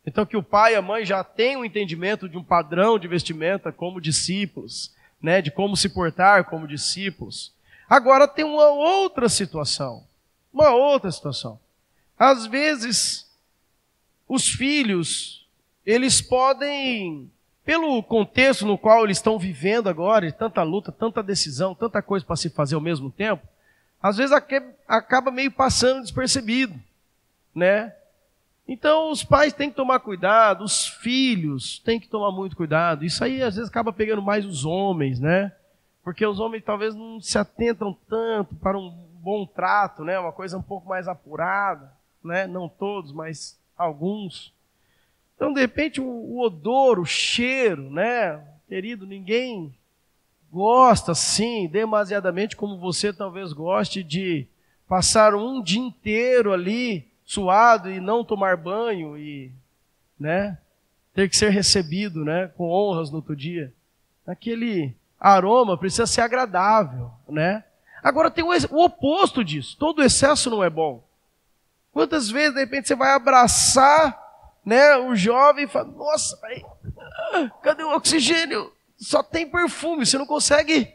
Então que o pai e a mãe já têm um entendimento de um padrão de vestimenta como discípulos, né, de como se portar como discípulos. Agora tem uma outra situação. Às vezes, os filhos, eles podem, pelo contexto no qual eles estão vivendo agora, e tanta luta, tanta decisão, tanta coisa para se fazer ao mesmo tempo, às vezes acaba meio passando despercebido, né? Então, os pais têm que tomar cuidado, os filhos têm que tomar muito cuidado. Isso aí, às vezes, acaba pegando mais os homens, né? Porque os homens talvez não se atentam tanto para um bom trato, né? Uma coisa um pouco mais apurada, né? Não todos, mas alguns. Então, de repente, o odor, o cheiro, né? Querido, ninguém gosta assim, demasiadamente, como você talvez goste de passar um dia inteiro ali suado e não tomar banho e né? Ter que ser recebido, né? Com honras no outro dia. Aquele aroma precisa ser agradável, né? Agora tem o oposto disso. Todo excesso não é bom. Quantas vezes, de repente, você vai abraçar, né, o jovem e fala, nossa, cadê o oxigênio? Só tem perfume, você não consegue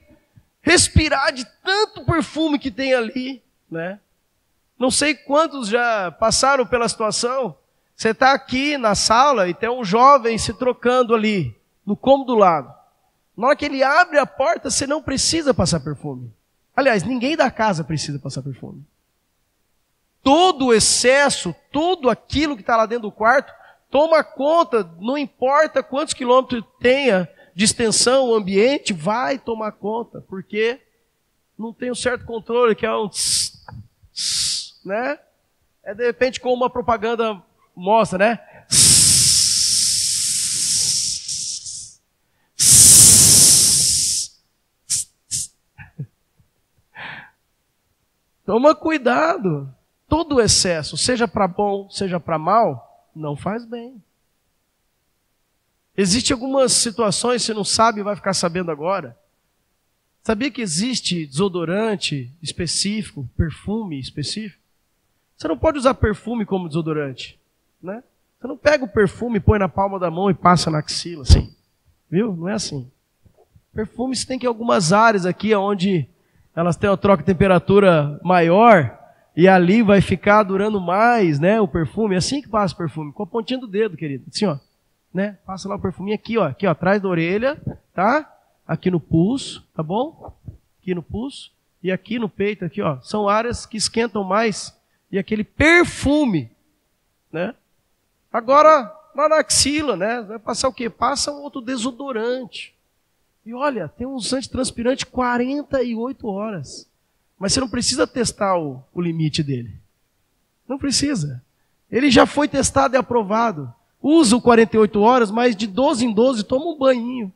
respirar de tanto perfume que tem ali, né? Não sei quantos já passaram pela situação. Você está aqui na sala e tem um jovem se trocando ali, no cômodo do lado. Na hora que ele abre a porta, você não precisa passar perfume. Aliás, ninguém da casa precisa passar perfume. Todo o excesso, tudo aquilo que está lá dentro do quarto, toma conta, não importa quantos quilômetros tenha de extensão o ambiente, vai tomar conta, porque não tem um certo controle, que é um tss, tss, né? É de repente como uma propaganda mostra, né? Toma cuidado. Todo excesso, seja para bom, seja para mal, não faz bem. Existem algumas situações, você não sabe, vai ficar sabendo agora. Sabia que existe desodorante específico, perfume específico? Você não pode usar perfume como desodorante, né? Você não pega o perfume, põe na palma da mão e passa na axila, assim. Viu? Não é assim. Perfumes tem que ir em algumas áreas aqui, onde elas têm uma troca de temperatura maior, e ali vai ficar durando mais, né, o perfume. É assim que passa o perfume, com a pontinha do dedo, querido. Assim, ó, né? Passa lá o perfuminho aqui, ó, atrás da orelha, tá? Aqui no pulso, tá bom? Aqui no pulso e aqui no peito, aqui, ó. São áreas que esquentam mais e aquele perfume, né? Agora, lá na axila, né? Vai passar o quê? Passa um outro desodorante. E olha, tem uns antitranspirantes 48 horas. Mas você não precisa testar o limite dele. Não precisa. Ele já foi testado e aprovado. Usa o 48 horas, mas de 12 em 12 toma um banhinho.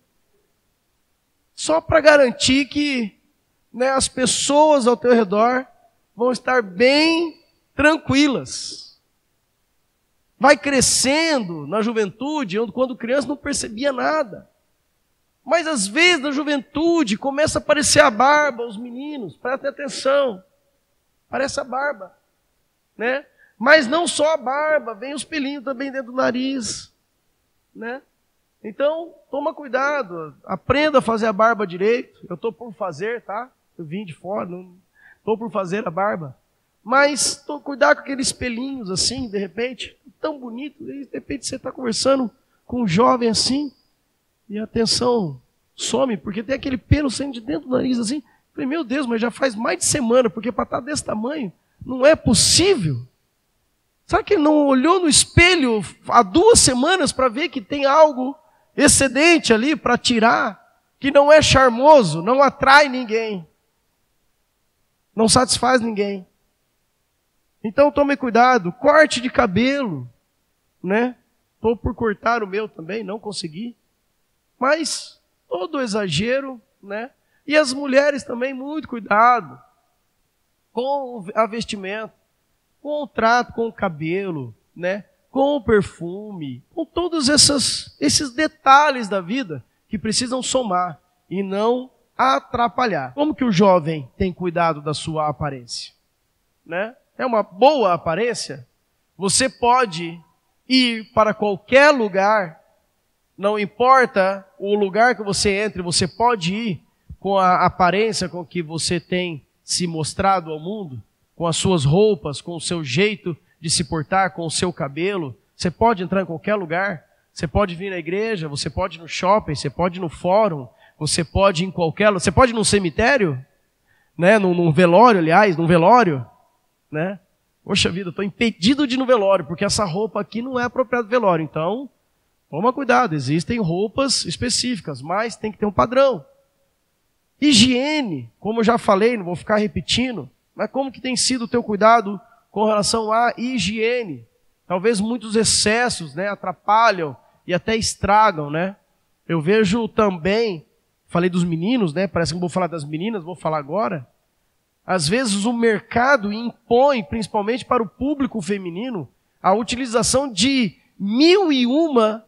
Só para garantir que, né, as pessoas ao teu redor vão estar bem tranquilas. Vai crescendo na juventude, quando criança não percebia nada. Mas às vezes na juventude começa a aparecer a barba, os meninos, prestem atenção, parece a barba, né? Mas não só a barba, vem os pelinhos também dentro do nariz, né? Então, toma cuidado, aprenda a fazer a barba direito. Eu estou por fazer, tá? Eu vim de fora, não estou por fazer a barba. Mas cuidado com aqueles pelinhos assim, de repente, tão bonito, e de repente você está conversando com um jovem assim, e a atenção some, porque tem aquele pelo saindo de dentro do nariz assim. Eu falei, meu Deus, mas já faz mais de semana, porque para estar desse tamanho, não é possível. Será que ele não olhou no espelho há 2 semanas para ver que tem algo excedente ali para tirar, que não é charmoso, não atrai ninguém, não satisfaz ninguém? Então tome cuidado, corte de cabelo, né? Estou por cortar o meu também, não consegui. Mas todo exagero, né? E as mulheres também, muito cuidado com a vestimenta, com o trato, com o cabelo, né? Com o perfume, com todos esses detalhes da vida que precisam somar e não atrapalhar. Como que o jovem tem cuidado da sua aparência? Né? É uma boa aparência? Você pode ir para qualquer lugar, não importa o lugar que você entre, você pode ir com a aparência com que você tem se mostrado ao mundo, com as suas roupas, com o seu jeito de se portar, com o seu cabelo. Você pode entrar em qualquer lugar, você pode vir na igreja, você pode ir no shopping, você pode ir no fórum, você pode ir em qualquer lugar, você pode ir num cemitério, né? Num velório, aliás, num velório, né? Poxa vida, estou impedido de ir no velório, porque essa roupa aqui não é apropriada do velório. Então, toma cuidado, existem roupas específicas, mas tem que ter um padrão. Higiene, como eu já falei, não vou ficar repetindo, mas como que tem sido o teu cuidado com relação à higiene? Talvez muitos excessos, né, atrapalham e até estragam, né? Eu vejo também, falei dos meninos, né? Parece que não vou falar das meninas, vou falar agora. Às vezes o mercado impõe, principalmente para o público feminino, a utilização de 1001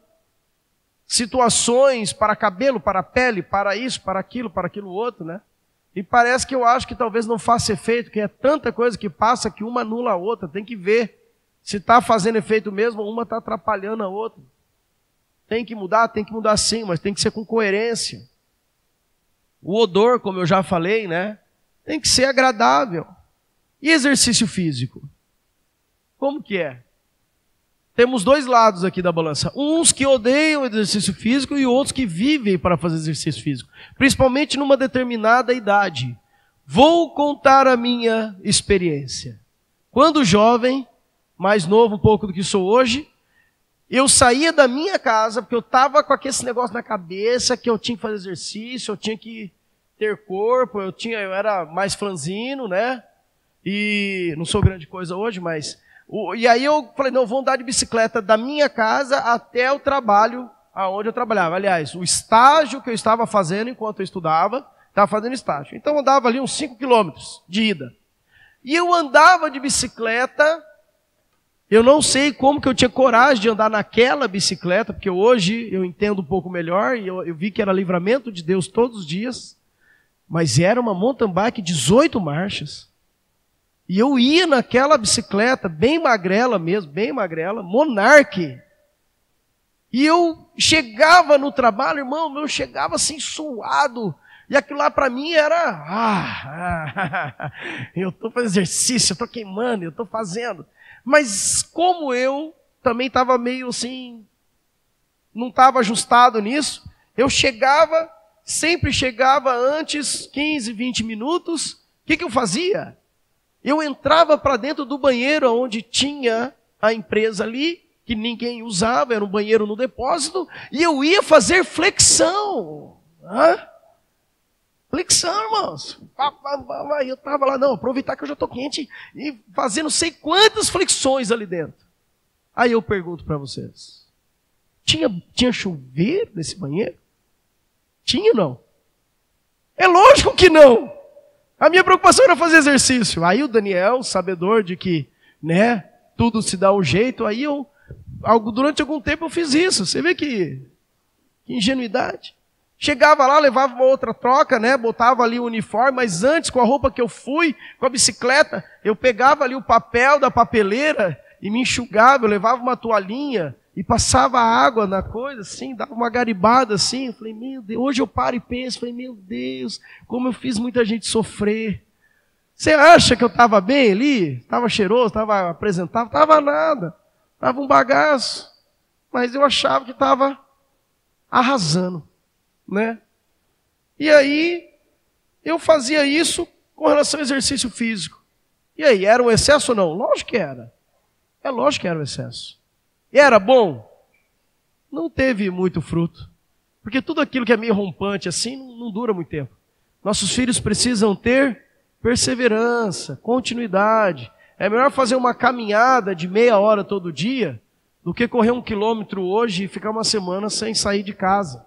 situações para cabelo, para pele, para isso, para aquilo outro, né? E parece que eu acho que talvez não faça efeito, que é tanta coisa que passa que uma anula a outra. Tem que ver se está fazendo efeito mesmo, uma está atrapalhando a outra. Tem que mudar sim, mas tem que ser com coerência. O odor, como eu já falei, né? Tem que ser agradável. E exercício físico? Como que é? Temos dois lados aqui da balança. Uns que odeiam exercício físico e outros que vivem para fazer exercício físico. Principalmente numa determinada idade. Vou contar a minha experiência. Quando jovem, mais novo um pouco do que sou hoje, eu saía da minha casa porque eu estava com aquele negócio na cabeça que eu tinha que fazer exercício, eu tinha que ter corpo, eu era mais franzino, né? E não sou grande coisa hoje, mas... E aí eu falei, não, vou andar de bicicleta da minha casa até o trabalho, aonde eu trabalhava. Aliás, o estágio que eu estava fazendo enquanto eu estudava, estava fazendo estágio. Então eu andava ali uns 5 quilômetros de ida. E eu andava de bicicleta, eu não sei como que eu tinha coragem de andar naquela bicicleta, porque hoje eu entendo um pouco melhor, e eu vi que era livramento de Deus todos os dias, mas era uma mountain bike 18 marchas. E eu ia naquela bicicleta, bem magrela mesmo, bem magrela, Monarch. E eu chegava no trabalho, irmão, eu chegava assim suado. E aquilo lá para mim era, eu estou fazendo exercício, eu estou queimando, eu estou fazendo. Mas como eu também estava meio assim, não estava ajustado nisso, eu sempre chegava antes 15, 20 minutos. O que eu fazia? Eu entrava para dentro do banheiro onde tinha a empresa ali, que ninguém usava, era um banheiro no depósito, e eu ia fazer flexão. Flexão, irmãos. Eu estava lá, não, aproveitar que eu já estou quente, e fazendo não sei quantas flexões ali dentro. Aí eu pergunto para vocês, tinha chuveiro nesse banheiro? Tinha ou não? É lógico que não. A minha preocupação era fazer exercício. Aí o Daniel, sabedor de que, né, tudo se dá um jeito, aí durante algum tempo eu fiz isso. Você vê que ingenuidade. Chegava lá, levava uma outra troca, né, botava ali o uniforme, mas antes, com a roupa que eu fui, com a bicicleta, eu pegava ali o papel da papeleira e me enxugava, eu levava uma toalhinha e passava água na coisa, assim, dava uma garibada assim. Eu falei, meu Deus, hoje eu paro e penso, falei, meu Deus, como eu fiz muita gente sofrer. Você acha que eu estava bem ali? Estava cheiroso, estava apresentável? Estava nada, estava um bagaço. Mas eu achava que estava arrasando, né? E aí, eu fazia isso com relação ao exercício físico. E aí, era um excesso ou não? Lógico que era. É lógico que era um excesso. E era bom? Não teve muito fruto. Porque tudo aquilo que é meio rompante assim não dura muito tempo. Nossos filhos precisam ter perseverança, continuidade. É melhor fazer uma caminhada de meia hora todo dia do que correr 1 quilômetro hoje e ficar uma semana sem sair de casa.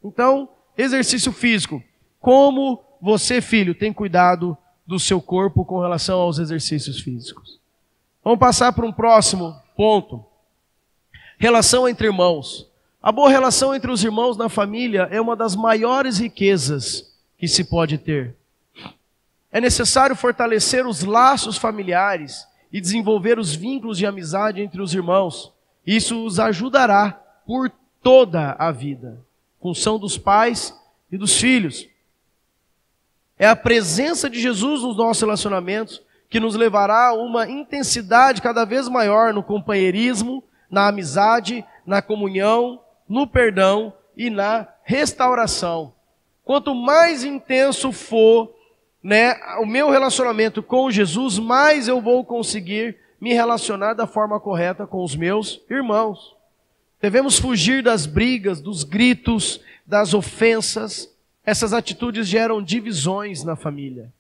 Então, exercício físico. Como você, filho, tem cuidado do seu corpo com relação aos exercícios físicos? Vamos passar para um próximo ponto. Relação entre irmãos. A boa relação entre os irmãos na família é uma das maiores riquezas que se pode ter. É necessário fortalecer os laços familiares e desenvolver os vínculos de amizade entre os irmãos. Isso os ajudará por toda a vida. Função dos pais e dos filhos. É a presença de Jesus nos nossos relacionamentos que nos levará a uma intensidade cada vez maior no companheirismo, na amizade, na comunhão, no perdão e na restauração. Quanto mais intenso for, né, o meu relacionamento com Jesus, mais eu vou conseguir me relacionar da forma correta com os meus irmãos. Devemos fugir das brigas, dos gritos, das ofensas. Essas atitudes geram divisões na família.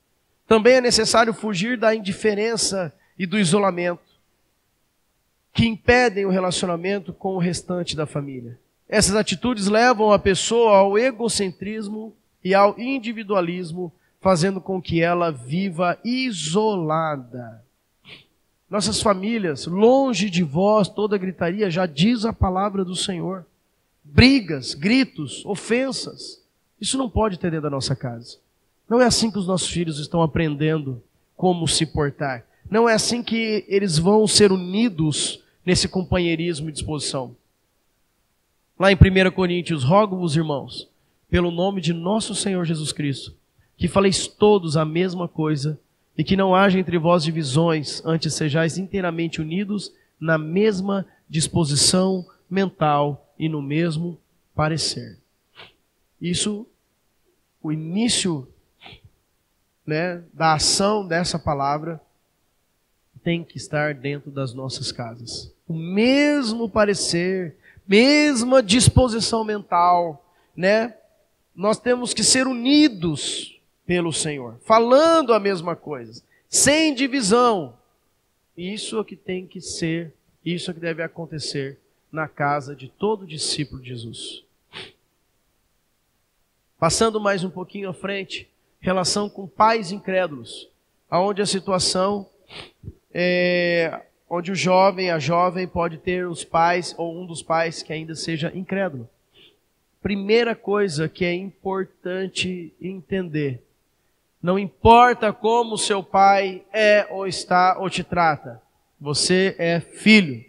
Também é necessário fugir da indiferença e do isolamento, que impedem o relacionamento com o restante da família. Essas atitudes levam a pessoa ao egocentrismo e ao individualismo, fazendo com que ela viva isolada. nossas famílias, longe de vós toda gritaria, já diz a palavra do Senhor. Brigas, gritos, ofensas, isso não pode ter dentro da nossa casa. Não é assim que os nossos filhos estão aprendendo como se portar. Não é assim que eles vão ser unidos nesse companheirismo e disposição. Lá em 1 Coríntios, rogo-vos, irmãos, pelo nome de nosso Senhor Jesus Cristo, que faleis todos a mesma coisa, e que não haja entre vós divisões, antes sejais inteiramente unidos na mesma disposição mental e no mesmo parecer. Isso, o início, da ação dessa palavra, tem que estar dentro das nossas casas. O mesmo parecer, mesma disposição mental, Nós temos que ser unidos pelo Senhor, falando a mesma coisa, sem divisão. Isso é o que tem que ser, isso é o que deve acontecer na casa de todo discípulo de Jesus. Passando mais um pouquinho à frente, relação com pais incrédulos, onde a situação onde o jovem, a jovem pode ter os pais ou um dos pais que ainda seja incrédulo. Primeira coisa que é importante entender: não importa como seu pai é ou está ou te trata, você é filho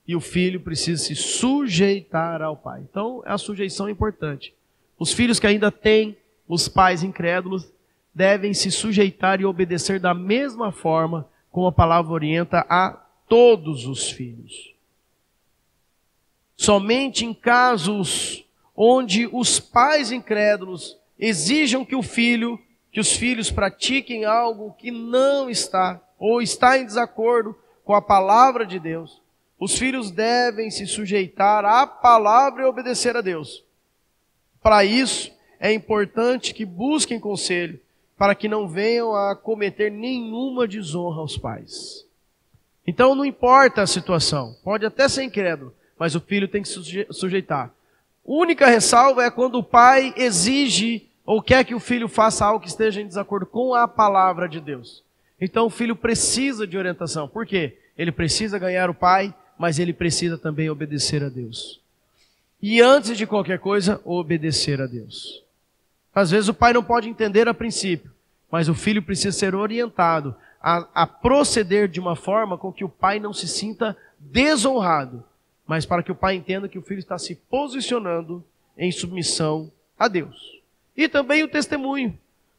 e o filho precisa se sujeitar ao pai. Então, a sujeição é importante. Os filhos que ainda têm os pais incrédulos devem se sujeitar e obedecer da mesma forma como a palavra orienta a todos os filhos. Somente em casos onde os pais incrédulos exijam que os filhos pratiquem algo que não está, ou está em desacordo com a palavra de Deus, os filhos devem se sujeitar à palavra e obedecer a Deus. Para isso, é importante que busquem conselho, para que não venham a cometer nenhuma desonra aos pais. Então não importa a situação, pode até ser incrédulo, mas o filho tem que se sujeitar. A única ressalva é quando o pai exige ou quer que o filho faça algo que esteja em desacordo com a palavra de Deus. Então o filho precisa de orientação. Por quê? Ele precisa ganhar o pai, mas ele precisa também obedecer a Deus. E antes de qualquer coisa, obedecer a Deus. Às vezes o pai não pode entender a princípio, mas o filho precisa ser orientado a proceder de uma forma com que o pai não se sinta desonrado, mas para que o pai entenda que o filho está se posicionando em submissão a Deus. E também o testemunho.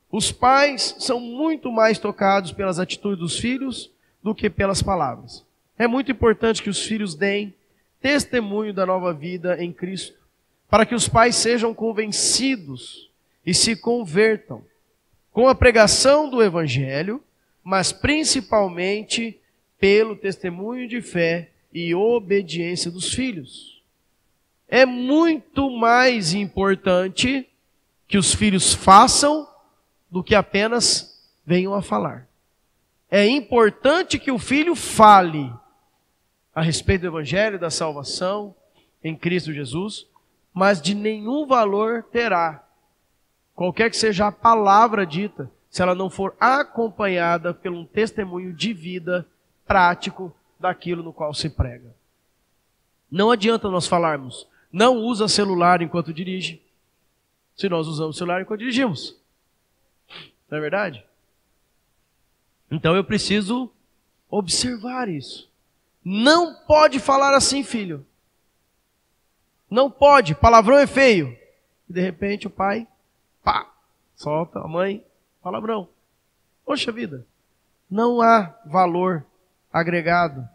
Os pais são muito mais tocados pelas atitudes dos filhos do que pelas palavras. É muito importante que os filhos deem testemunho da nova vida em Cristo, para que os pais sejam convencidos e se convertam com a pregação do Evangelho, mas principalmente pelo testemunho de fé e obediência dos filhos. É muito mais importante que os filhos façam do que apenas venham a falar. É importante que o filho fale a respeito do Evangelho, da salvação em Cristo Jesus, mas de nenhum valor terá, qualquer que seja a palavra dita, se ela não for acompanhada por um testemunho de vida prático daquilo no qual se prega. Não adianta nós falarmos, não usa celular enquanto dirige, se nós usamos o celular enquanto dirigimos. Não é verdade? Então eu preciso observar isso. Não pode falar assim, filho. Não pode, palavrão é feio. E de repente o pai, solta, a mãe, palavrão. Poxa vida, não há valor agregado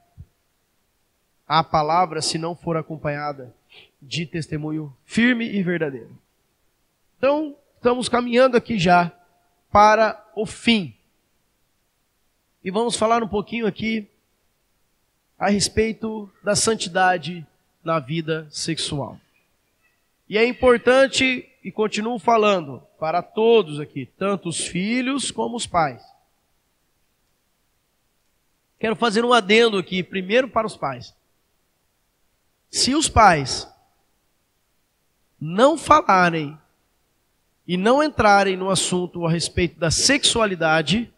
à palavra se não for acompanhada de testemunho firme e verdadeiro. Então, estamos caminhando aqui já para o fim. E vamos falar um pouquinho aqui a respeito da santidade na vida sexual. E é importante, e continuo falando, para todos aqui, tanto os filhos como os pais. Quero fazer um adendo aqui, primeiro para os pais. Se os pais não falarem e não entrarem no assunto a respeito da sexualidade,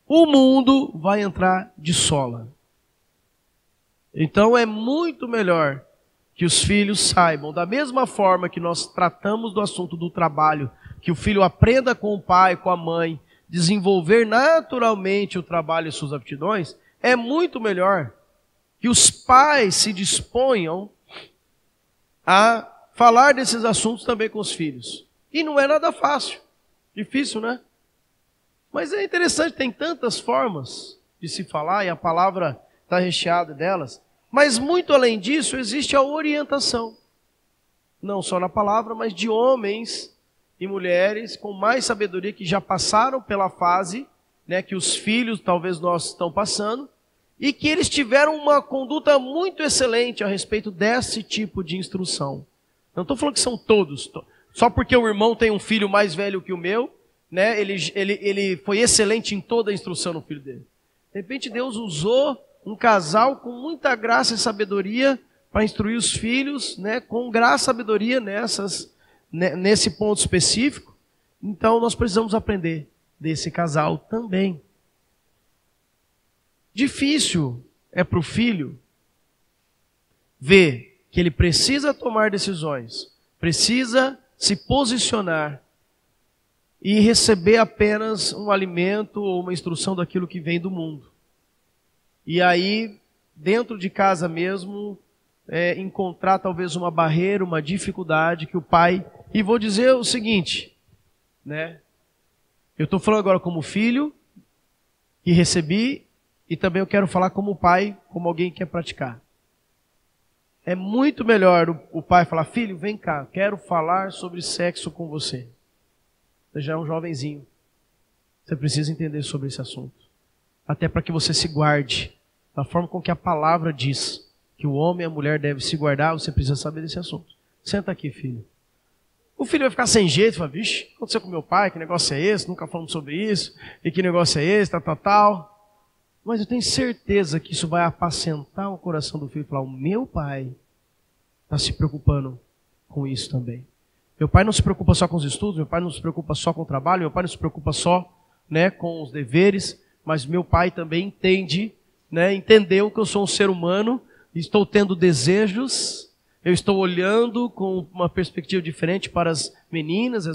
o mundo vai entrar de sola. Então é muito melhor que os filhos saibam, da mesma forma que nós tratamos do assunto do trabalho, que o filho aprenda com o pai, com a mãe, desenvolver naturalmente o trabalho e suas aptidões, é muito melhor que os pais se disponham a falar desses assuntos também com os filhos. E não é nada fácil, difícil, né? Mas é interessante, tem tantas formas de se falar e a palavra está recheada delas. Mas muito além disso, existe a orientação. Não só na palavra, mas de homens e mulheres com mais sabedoria que já passaram pela fase, né, que os filhos talvez nós estão passando, e que eles tiveram uma conduta muito excelente a respeito desse tipo de instrução. Não estou falando que são todos. Só porque o irmão tem um filho mais velho que o meu, né, ele foi excelente em toda a instrução no filho dele. De repente Deus usou um casal com muita graça e sabedoria para instruir os filhos, né, com graça e sabedoria nesse ponto específico. Então nós precisamos aprender desse casal também. Difícil é para o filho ver que ele precisa tomar decisões, precisa se posicionar e receber apenas um alimento ou uma instrução daquilo que vem do mundo. E aí, dentro de casa mesmo, encontrar talvez uma barreira, uma dificuldade que o pai... E vou dizer o seguinte, né? Eu estou falando agora como filho que recebi, e também eu quero falar como pai, como alguém que quer praticar. É muito melhor o pai falar: filho, vem cá, quero falar sobre sexo com você. Você já é um jovenzinho. Você precisa entender sobre esse assunto. Até para que você se guarde. Da forma com que a palavra diz que o homem e a mulher devem se guardar, você precisa saber desse assunto. Senta aqui, filho. O filho vai ficar sem jeito, fala: vixe, o que aconteceu com meu pai? Que negócio é esse? Nunca falamos sobre isso. E que negócio é esse? Tal. Mas eu tenho certeza que isso vai apacentar o coração do filho e falar: o meu pai está se preocupando com isso também. Meu pai não se preocupa só com os estudos, meu pai não se preocupa só com o trabalho, meu pai não se preocupa só, né, com os deveres, mas meu pai também entende, né, entendeu que eu sou um ser humano, estou tendo desejos, eu estou olhando com uma perspectiva diferente para as meninas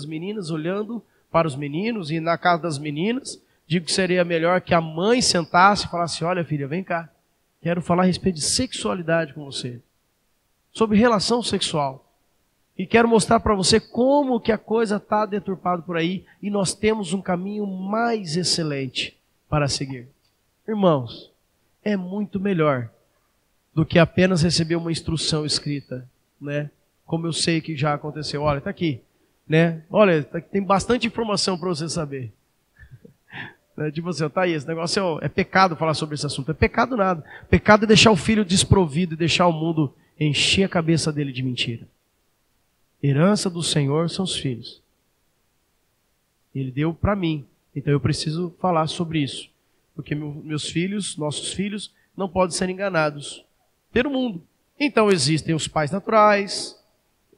olhando para os meninos, e na casa das meninas, digo que seria melhor que a mãe sentasse e falasse: olha, filha, vem cá, quero falar a respeito de sexualidade com você, sobre relação sexual. E quero mostrar para você como que a coisa está deturpada por aí, e nós temos um caminho mais excelente para seguir. Irmãos, é muito melhor do que apenas receber uma instrução escrita, né? Como eu sei que já aconteceu. Olha, está aqui, né? Olha, tem bastante informação para você saber. Tipo assim, tá aí, esse negócio é pecado falar sobre esse assunto. É pecado nada. Pecado é deixar o filho desprovido e deixar o mundo encher a cabeça dele de mentira. Herança do Senhor são os filhos. Ele deu para mim. Então eu preciso falar sobre isso. Porque meus filhos, nossos filhos, não podem ser enganados pelo mundo. Então existem os pais naturais,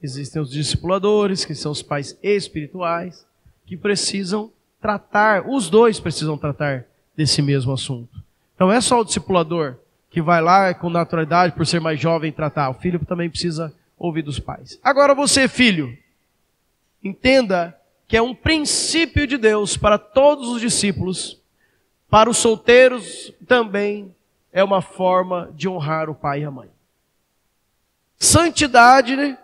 existem os discipuladores, que são os pais espirituais, que precisam tratar, os dois precisam tratar desse mesmo assunto. Não é só o discipulador que vai lá com naturalidade, por ser mais jovem, tratar. O filho também precisa ouvir dos pais. Agora você, filho, entenda que é um princípio de Deus para todos os discípulos, para os solteiros também é uma forma de honrar o pai e a mãe. Santidade, né,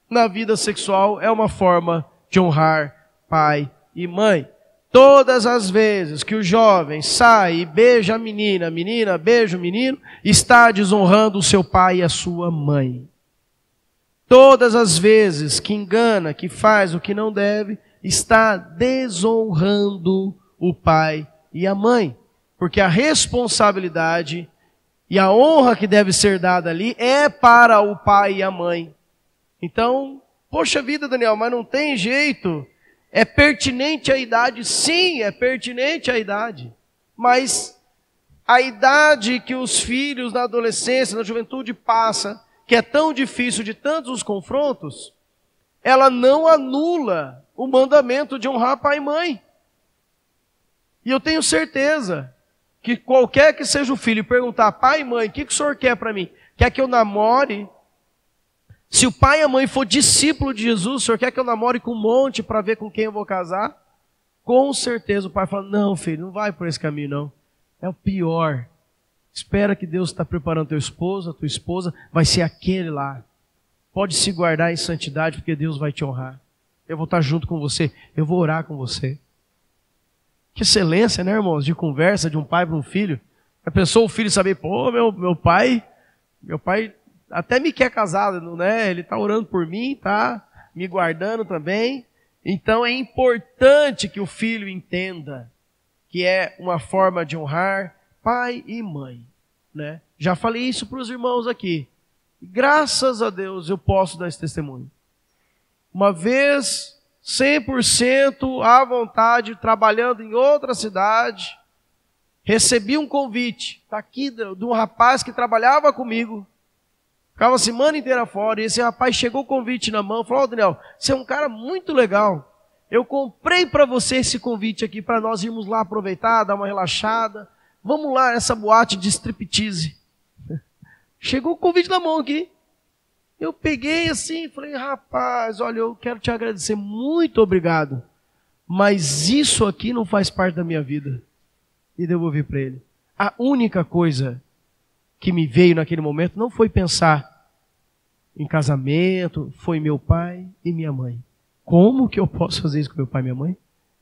na vida sexual é uma forma de honrar pai e mãe. Todas as vezes que o jovem sai e beija a menina beija o menino, está desonrando o seu pai e a sua mãe. Todas as vezes que engana, que faz o que não deve, está desonrando o pai e a mãe. Porque a responsabilidade e a honra que deve ser dada ali é para o pai e a mãe. Então, poxa vida, Daniel, mas não tem jeito. É pertinente à idade? Sim, é pertinente à idade. Mas a idade que os filhos na adolescência, na juventude passa, que é tão difícil de tantos os confrontos, ela não anula o mandamento de honrar pai e mãe. E eu tenho certeza que qualquer que seja o filho perguntar: pai e mãe, o que o senhor quer para mim? quer que eu namore? Se o pai e a mãe for discípulo de Jesus, o senhor quer que eu namore com um monte para ver com quem eu vou casar? Com certeza o pai fala, não filho, não vai por esse caminho não. É o pior. Espera que Deus está preparando teu esposo, a tua esposa, vai ser aquele lá. Pode se guardar em santidade, porque Deus vai te honrar. Eu vou estar junto com você, eu vou orar com você. Que excelência, né, irmãos, de conversa de um pai para um filho. A pessoa, o filho saber, pô, meu pai até me quer casado, né? Ele está orando por mim, tá me guardando também. Então é importante que o filho entenda que é uma forma de honrar pai e mãe, né? Já falei isso para os irmãos aqui. Graças a Deus eu posso dar esse testemunho. Uma vez, 100% à vontade, trabalhando em outra cidade, recebi um convite, está aqui, de um rapaz que trabalhava comigo, ficava a semana inteira fora, e esse rapaz chegou o convite na mão, falou, Daniel, você é um cara muito legal, eu comprei para você esse convite aqui, para nós irmos lá aproveitar, dar uma relaxada, vamos lá, essa boate de striptease. Chegou o convite na mão aqui. Eu peguei assim, falei, rapaz, olha, eu quero te agradecer, muito obrigado, mas isso aqui não faz parte da minha vida. E devolvi para ele. A única coisa que me veio naquele momento não foi pensar em casamento, foi meu pai e minha mãe. Como que eu posso fazer isso com meu pai e minha mãe?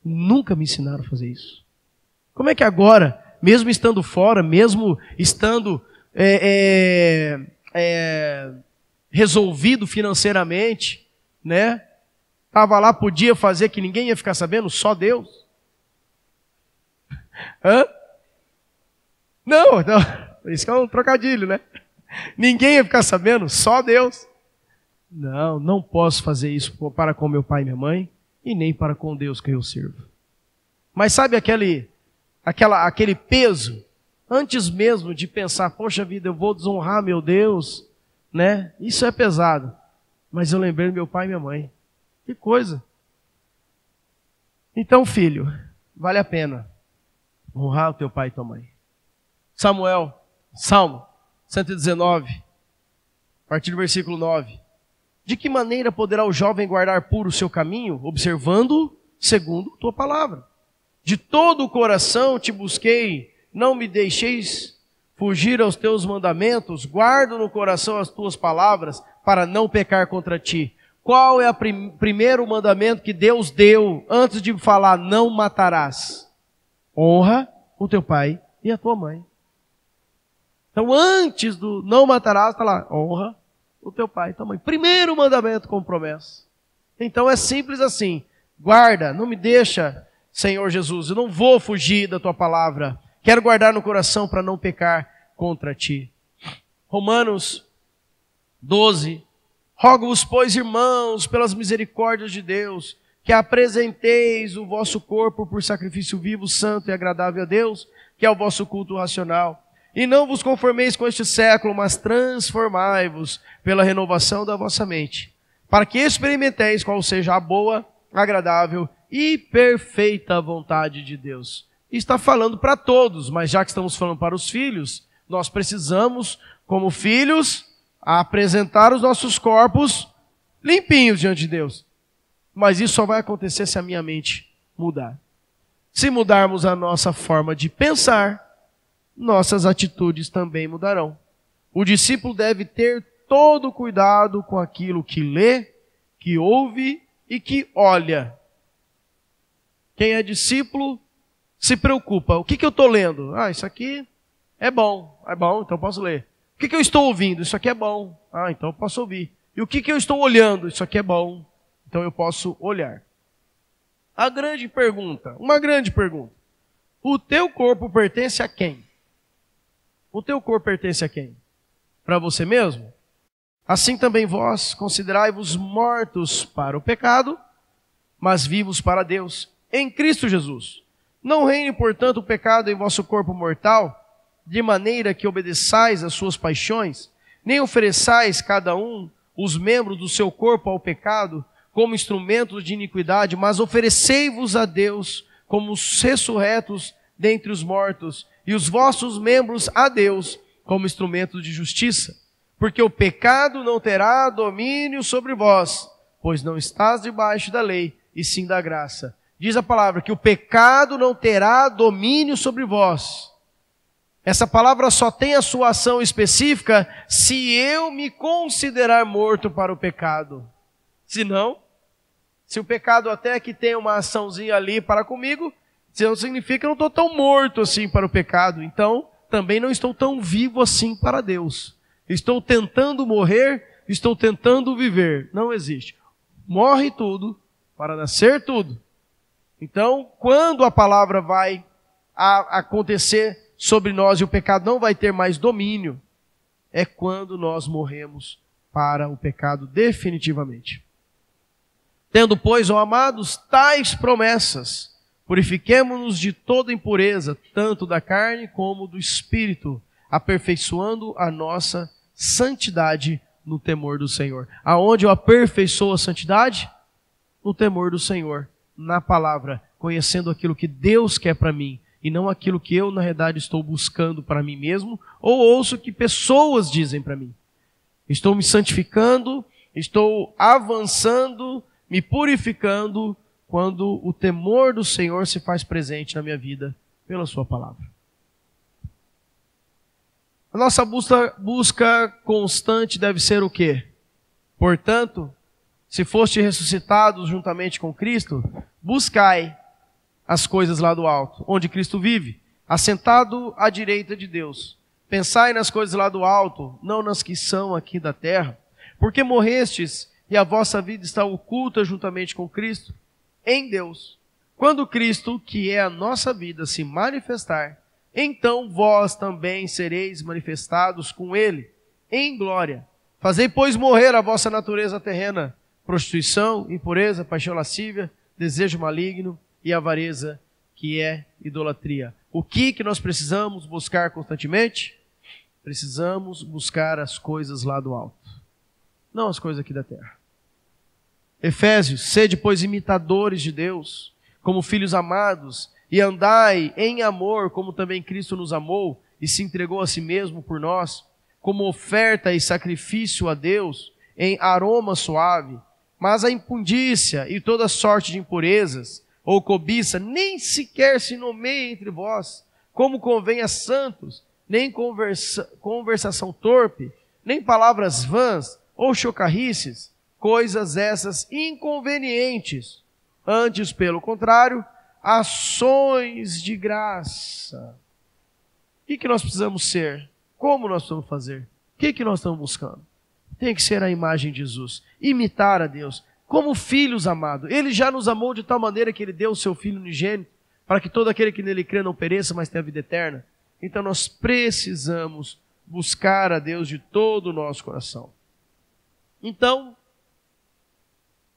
Nunca me ensinaram a fazer isso. Como é que agora, mesmo estando fora, mesmo estando resolvido financeiramente, né? Estava lá, podia fazer que ninguém ia ficar sabendo, só Deus. Hã? Não, isso que é um trocadilho, né? Ninguém ia ficar sabendo, só Deus. Não posso fazer isso para com meu pai e minha mãe, e nem para com Deus que eu sirvo. Mas sabe aquele peso, antes mesmo de pensar, poxa vida, eu vou desonrar meu Deus, né? Isso é pesado. Mas eu lembrei do meu pai e minha mãe. Que coisa. Então, filho, vale a pena honrar o teu pai e tua mãe. Salmo 119, a partir do versículo 9. De que maneira poderá o jovem guardar puro o seu caminho, observando segundo tua palavra? De todo o coração te busquei, não me deixeis fugir aos teus mandamentos, guardo no coração as tuas palavras, para não pecar contra ti. Qual é o primeiro mandamento que Deus deu antes de falar não matarás? Honra o teu pai e a tua mãe. Então antes do não matarás, está lá, honra o teu pai e tua mãe. Primeiro mandamento com promessa. Então é simples assim, guarda, não me deixa, Senhor Jesus, eu não vou fugir da tua palavra. Quero guardar no coração para não pecar contra ti. Romanos 12. Rogo-vos, pois, irmãos, pelas misericórdias de Deus, que apresenteis o vosso corpo por sacrifício vivo, santo e agradável a Deus, que é o vosso culto racional. E não vos conformeis com este século, mas transformai-vos pela renovação da vossa mente, para que experimenteis qual seja a boa, agradável e perfeita vontade de Deus. Está falando para todos, mas já que estamos falando para os filhos, nós precisamos, como filhos, apresentar os nossos corpos limpinhos diante de Deus. Mas isso só vai acontecer se a minha mente mudar. Se mudarmos a nossa forma de pensar, nossas atitudes também mudarão. O discípulo deve ter todo cuidado com aquilo que lê, que ouve e que olha. Quem é discípulo se preocupa. O que eu estou lendo? Isso aqui é bom, então eu posso ler. O que eu estou ouvindo? Isso aqui é bom. Então eu posso ouvir. E o que eu estou olhando? Isso aqui é bom, então eu posso olhar. Uma grande pergunta. O teu corpo pertence a quem? O teu corpo pertence a quem? Para você mesmo? Assim também vós considerai-vos mortos para o pecado, mas vivos para Deus, em Cristo Jesus. Não reine, portanto, o pecado em vosso corpo mortal, de maneira que obedeçais às suas paixões, nem ofereçais cada um os membros do seu corpo ao pecado, como instrumentos de iniquidade, mas oferecei-vos a Deus como os ressurretos dentre os mortos, e os vossos membros a Deus como instrumentos de justiça. porque o pecado não terá domínio sobre vós, pois não estás debaixo da lei, e sim da graça. Diz a palavra que o pecado não terá domínio sobre vós. Essa palavra só tem a sua ação específica se eu me considerar morto para o pecado. Se não, se o pecado até que tem uma açãozinha ali para comigo, isso significa que eu não estou tão morto assim para o pecado. Então, também não estou tão vivo assim para Deus. Estou tentando morrer, estou tentando viver. Não existe. Morre tudo para nascer tudo. Então, quando a palavra vai acontecer sobre nós e o pecado não vai ter mais domínio, é quando nós morremos para o pecado definitivamente. Tendo, pois, ó amados, tais promessas, purifiquemo-nos de toda impureza, tanto da carne como do espírito, aperfeiçoando a nossa santidade no temor do Senhor. Aonde eu aperfeiçoo a santidade? No temor do Senhor, na palavra, conhecendo aquilo que Deus quer para mim, e não aquilo que eu, na realidade, estou buscando para mim mesmo, ou ouço que pessoas dizem para mim. Estou me santificando, estou avançando, me purificando, quando o temor do Senhor se faz presente na minha vida, pela sua palavra. A nossa busca constante deve ser o quê? Portanto, se foste ressuscitados juntamente com Cristo, buscai as coisas lá do alto, onde Cristo vive, assentado à direita de Deus. Pensai nas coisas lá do alto, não nas que são aqui da terra, porque morrestes e a vossa vida está oculta juntamente com Cristo em Deus. Quando Cristo, que é a nossa vida, se manifestar, então vós também sereis manifestados com Ele em glória. Fazei, pois, morrer a vossa natureza terrena, prostituição, impureza, paixão lascívia, desejo maligno e avareza, que é idolatria. O que nós precisamos buscar constantemente? Precisamos buscar as coisas lá do alto, não as coisas aqui da terra. Efésios, sede, pois, imitadores de Deus, como filhos amados, e andai em amor, como também Cristo nos amou, e se entregou a si mesmo por nós, como oferta e sacrifício a Deus, em aroma suave. Mas a impundícia e toda sorte de impurezas, ou cobiça, nem sequer se nomeia entre vós, como convém a santos, nem conversação torpe, nem palavras vãs, ou chocarrices, coisas essas inconvenientes. Antes, pelo contrário, ações de graça. O que nós precisamos ser? Como nós precisamos fazer? O que nós estamos buscando? Tem que ser a imagem de Jesus, imitar a Deus, como filhos amados. Ele já nos amou de tal maneira que Ele deu o Seu Filho unigênito, para que todo aquele que nele crê não pereça, mas tenha vida eterna. Então nós precisamos buscar a Deus de todo o nosso coração. Então,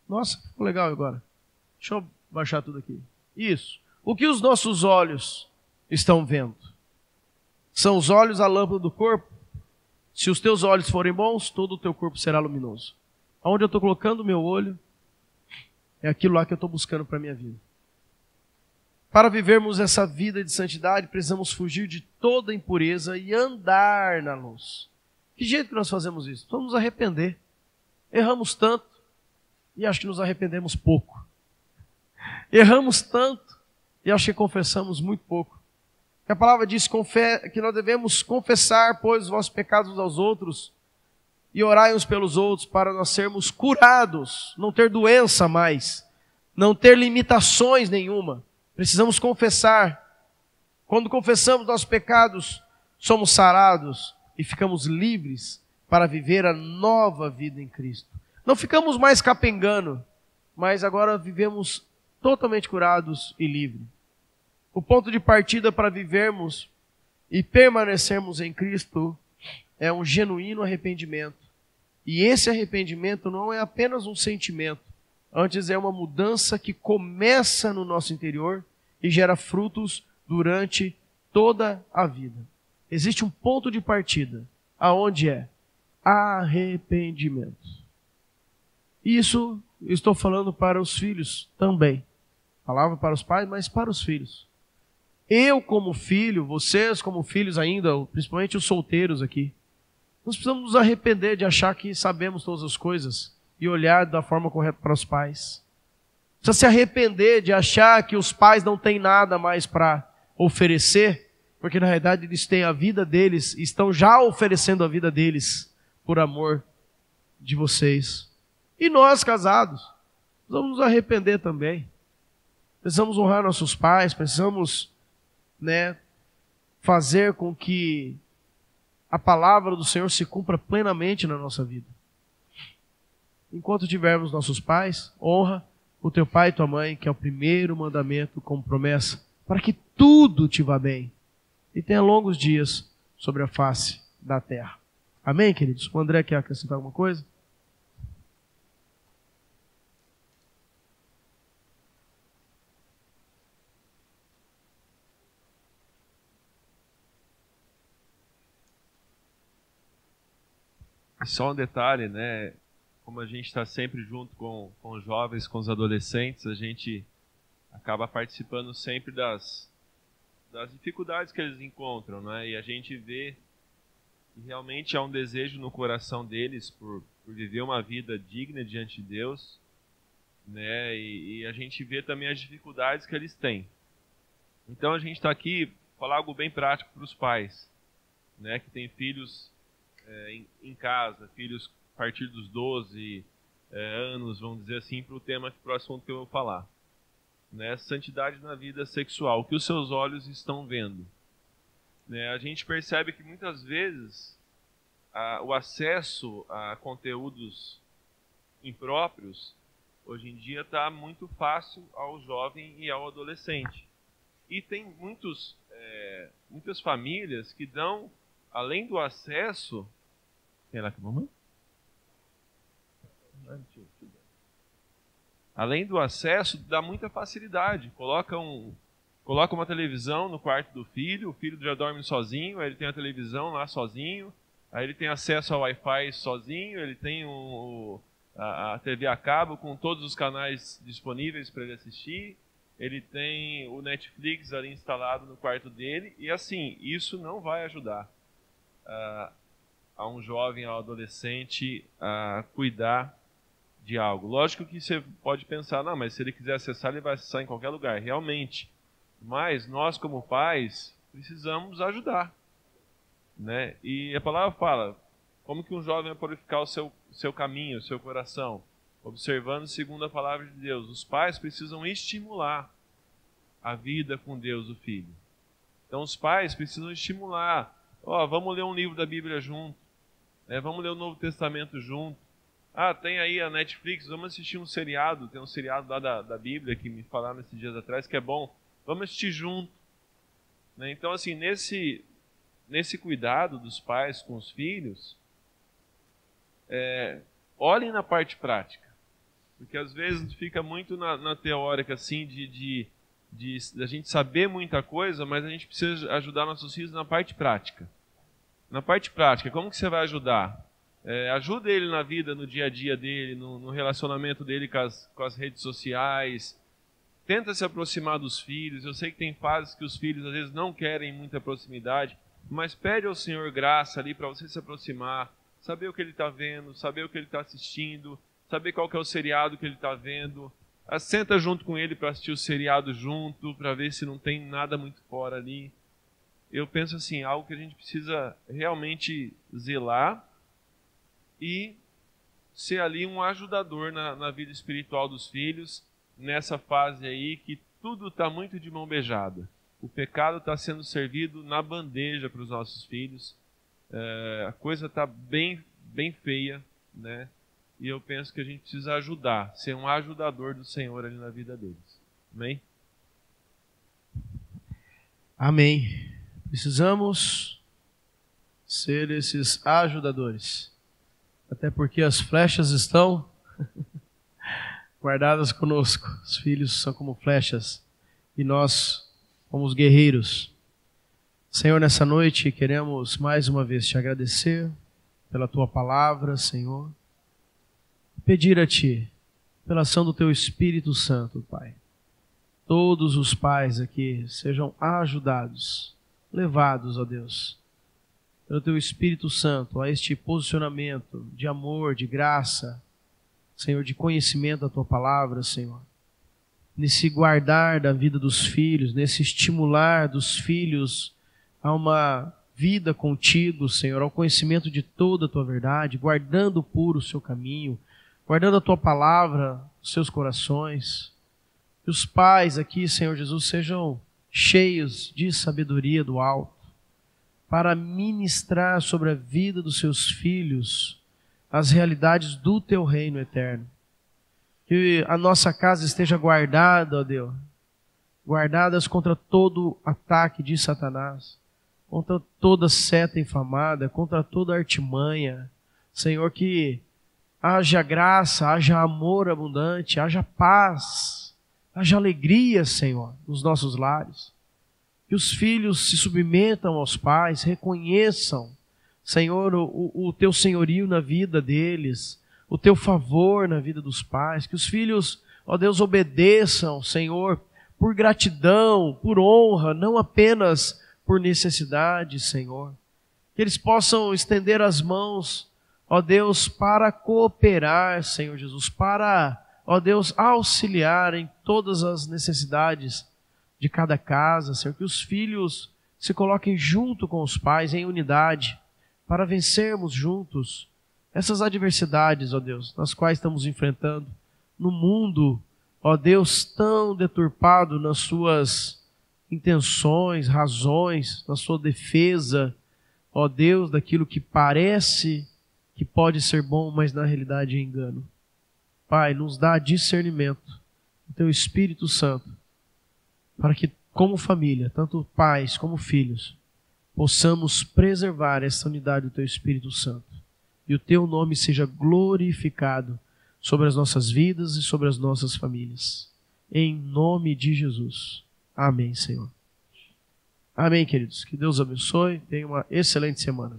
nossa, ficou legal agora. Deixa eu baixar tudo aqui. Isso. O que os nossos olhos estão vendo? São os olhos a lâmpada do corpo? Se os teus olhos forem bons, todo o teu corpo será luminoso. Aonde eu estou colocando o meu olho, é aquilo lá que eu estou buscando para a minha vida. Para vivermos essa vida de santidade, precisamos fugir de toda impureza e andar na luz. Que jeito que nós fazemos isso? Vamos nos arrepender. Erramos tanto e acho que nos arrependemos pouco. Erramos tanto e acho que confessamos muito pouco. A palavra diz que nós devemos confessar, pois, os vossos pecados uns aos outros e orai uns pelos outros para nós sermos curados, não ter doença mais, não ter limitações nenhuma. Precisamos confessar. Quando confessamos nossos pecados, somos sarados e ficamos livres para viver a nova vida em Cristo. Não ficamos mais capengando, mas agora vivemos totalmente curados e livres. O ponto de partida para vivermos e permanecermos em Cristo é um genuíno arrependimento. E esse arrependimento não é apenas um sentimento, antes é uma mudança que começa no nosso interior e gera frutos durante toda a vida. Existe um ponto de partida, aonde é arrependimento. Isso eu estou falando para os filhos também. Palavra para os pais, mas para os filhos. Eu como filho, vocês como filhos ainda, principalmente os solteiros aqui, Nós precisamos nos arrepender de achar que sabemos todas as coisas e olhar da forma correta para os pais. Precisa se arrepender de achar que os pais não têm nada mais para oferecer, porque na realidade eles têm a vida deles, estão já oferecendo a vida deles por amor de vocês. E nós, casados, precisamos nos arrepender também. Precisamos honrar nossos pais, precisamos, fazer com que a palavra do Senhor se cumpra plenamente na nossa vida. Enquanto tivermos nossos pais, honra o teu pai e tua mãe, que é o primeiro mandamento como promessa, para que tudo te vá bem e tenha longos dias sobre a face da terra. Amém, queridos? O André quer acrescentar alguma coisa? Só um detalhe, como a gente está sempre junto com os jovens, com os adolescentes, a gente acaba participando sempre das dificuldades que eles encontram, E a gente vê que realmente há um desejo no coração deles por viver uma vida digna diante de Deus, E a gente vê também as dificuldades que eles têm. Então a gente está aqui para falar algo bem prático para os pais, que têm filhos em casa, filhos a partir dos 12 anos, vamos dizer assim, para o assunto que eu vou falar. Santidade na vida sexual, o que os seus olhos estão vendo. A gente percebe que muitas vezes o acesso a conteúdos impróprios, hoje em dia, está muito fácil ao jovem e ao adolescente. E tem muitas famílias que dão, além do acesso... Além do acesso, dá muita facilidade. Coloca uma televisão no quarto do filho, o filho já dorme sozinho, aí ele tem a televisão lá sozinho, aí ele tem acesso ao Wi-Fi sozinho, ele tem a TV a cabo com todos os canais disponíveis para ele assistir, ele tem o Netflix ali instalado no quarto dele, e assim, isso não vai ajudar a um jovem, ao adolescente a cuidar de algo. Lógico que você pode pensar, não, mas se ele quiser acessar, ele vai acessar em qualquer lugar, realmente. Mas nós, como pais, precisamos ajudar, E a palavra fala, como que um jovem vai purificar o seu caminho, o seu coração? Observando segundo a palavra de Deus. Os pais precisam estimular a vida com Deus do filho. Então os pais precisam estimular. Vamos ler um livro da Bíblia junto. Vamos ler o Novo Testamento junto. Tem aí a Netflix, vamos assistir um seriado. Tem um seriado lá da Bíblia que me falaram esses dias atrás que é bom. Vamos assistir junto. Então, assim, nesse cuidado dos pais com os filhos, olhem na parte prática. Porque às vezes fica muito na teórica, assim, de a gente saber muita coisa, mas a gente precisa ajudar nossos filhos na parte prática. Na parte prática, como que você vai ajudar? Ajuda ele na vida, no dia a dia dele, no relacionamento dele com as redes sociais. Tenta se aproximar dos filhos. Eu sei que tem fases que os filhos às vezes não querem muita proximidade, mas pede ao Senhor graça ali para você se aproximar, saber o que ele está vendo, saber o que ele está assistindo, saber qual que é o seriado que ele está vendo. Senta junto com ele para assistir o seriado junto, para ver se não tem nada muito fora ali. Eu penso assim, algo que a gente precisa realmente zelar e ser ali um ajudador na vida espiritual dos filhos, nessa fase aí que tudo está muito de mão beijada. O pecado está sendo servido na bandeja para os nossos filhos. A coisa está bem feia, E eu penso que a gente precisa ajudar, ser um ajudador do Senhor ali na vida deles. Amém? Amém. Precisamos ser esses ajudadores. Até porque as flechas estão guardadas conosco. Os filhos são como flechas e nós somos guerreiros. Senhor, nessa noite queremos mais uma vez te agradecer pela tua palavra, Senhor. Pedir a ti, pela ação do teu Espírito Santo, Pai. Todos os pais aqui sejam ajudados, levados, ó Deus, pelo Teu Espírito Santo, a este posicionamento de amor, de graça, Senhor, de conhecimento da Tua palavra, Senhor. Nesse guardar da vida dos filhos, nesse estimular dos filhos a uma vida contigo, Senhor, ao conhecimento de toda a Tua verdade, guardando puro o seu caminho, guardando a Tua palavra nos seus corações. Que os pais aqui, Senhor Jesus, sejam cheios de sabedoria do alto, para ministrar sobre a vida dos seus filhos as realidades do Teu reino eterno. Que a nossa casa esteja guardada, ó Deus, guardadas contra todo ataque de Satanás, contra toda seta infamada, contra toda artimanha. Senhor, que haja graça, haja amor abundante, haja paz, haja alegria, Senhor, nos nossos lares. Que os filhos se submetam aos pais, reconheçam, Senhor, o Teu senhorio na vida deles, o Teu favor na vida dos pais. Que os filhos, ó Deus, obedeçam, Senhor, por gratidão, por honra, não apenas por necessidade, Senhor. Que eles possam estender as mãos, ó Deus, para cooperar, Senhor Jesus, para, ó Deus, auxiliar em todas as necessidades de cada casa, Senhor. Que os filhos se coloquem junto com os pais, em unidade, para vencermos juntos essas adversidades, ó Deus, nas quais estamos enfrentando no mundo, ó Deus, tão deturpado nas suas intenções, razões, na sua defesa, ó Deus, daquilo que parece que pode ser bom, mas na realidade é engano. Pai, nos dá discernimento do Teu Espírito Santo, para que, como família, tanto pais como filhos, possamos preservar essa unidade do Teu Espírito Santo e o Teu nome seja glorificado sobre as nossas vidas e sobre as nossas famílias. Em nome de Jesus. Amém, Senhor. Amém, queridos. Que Deus abençoe. Tenha uma excelente semana.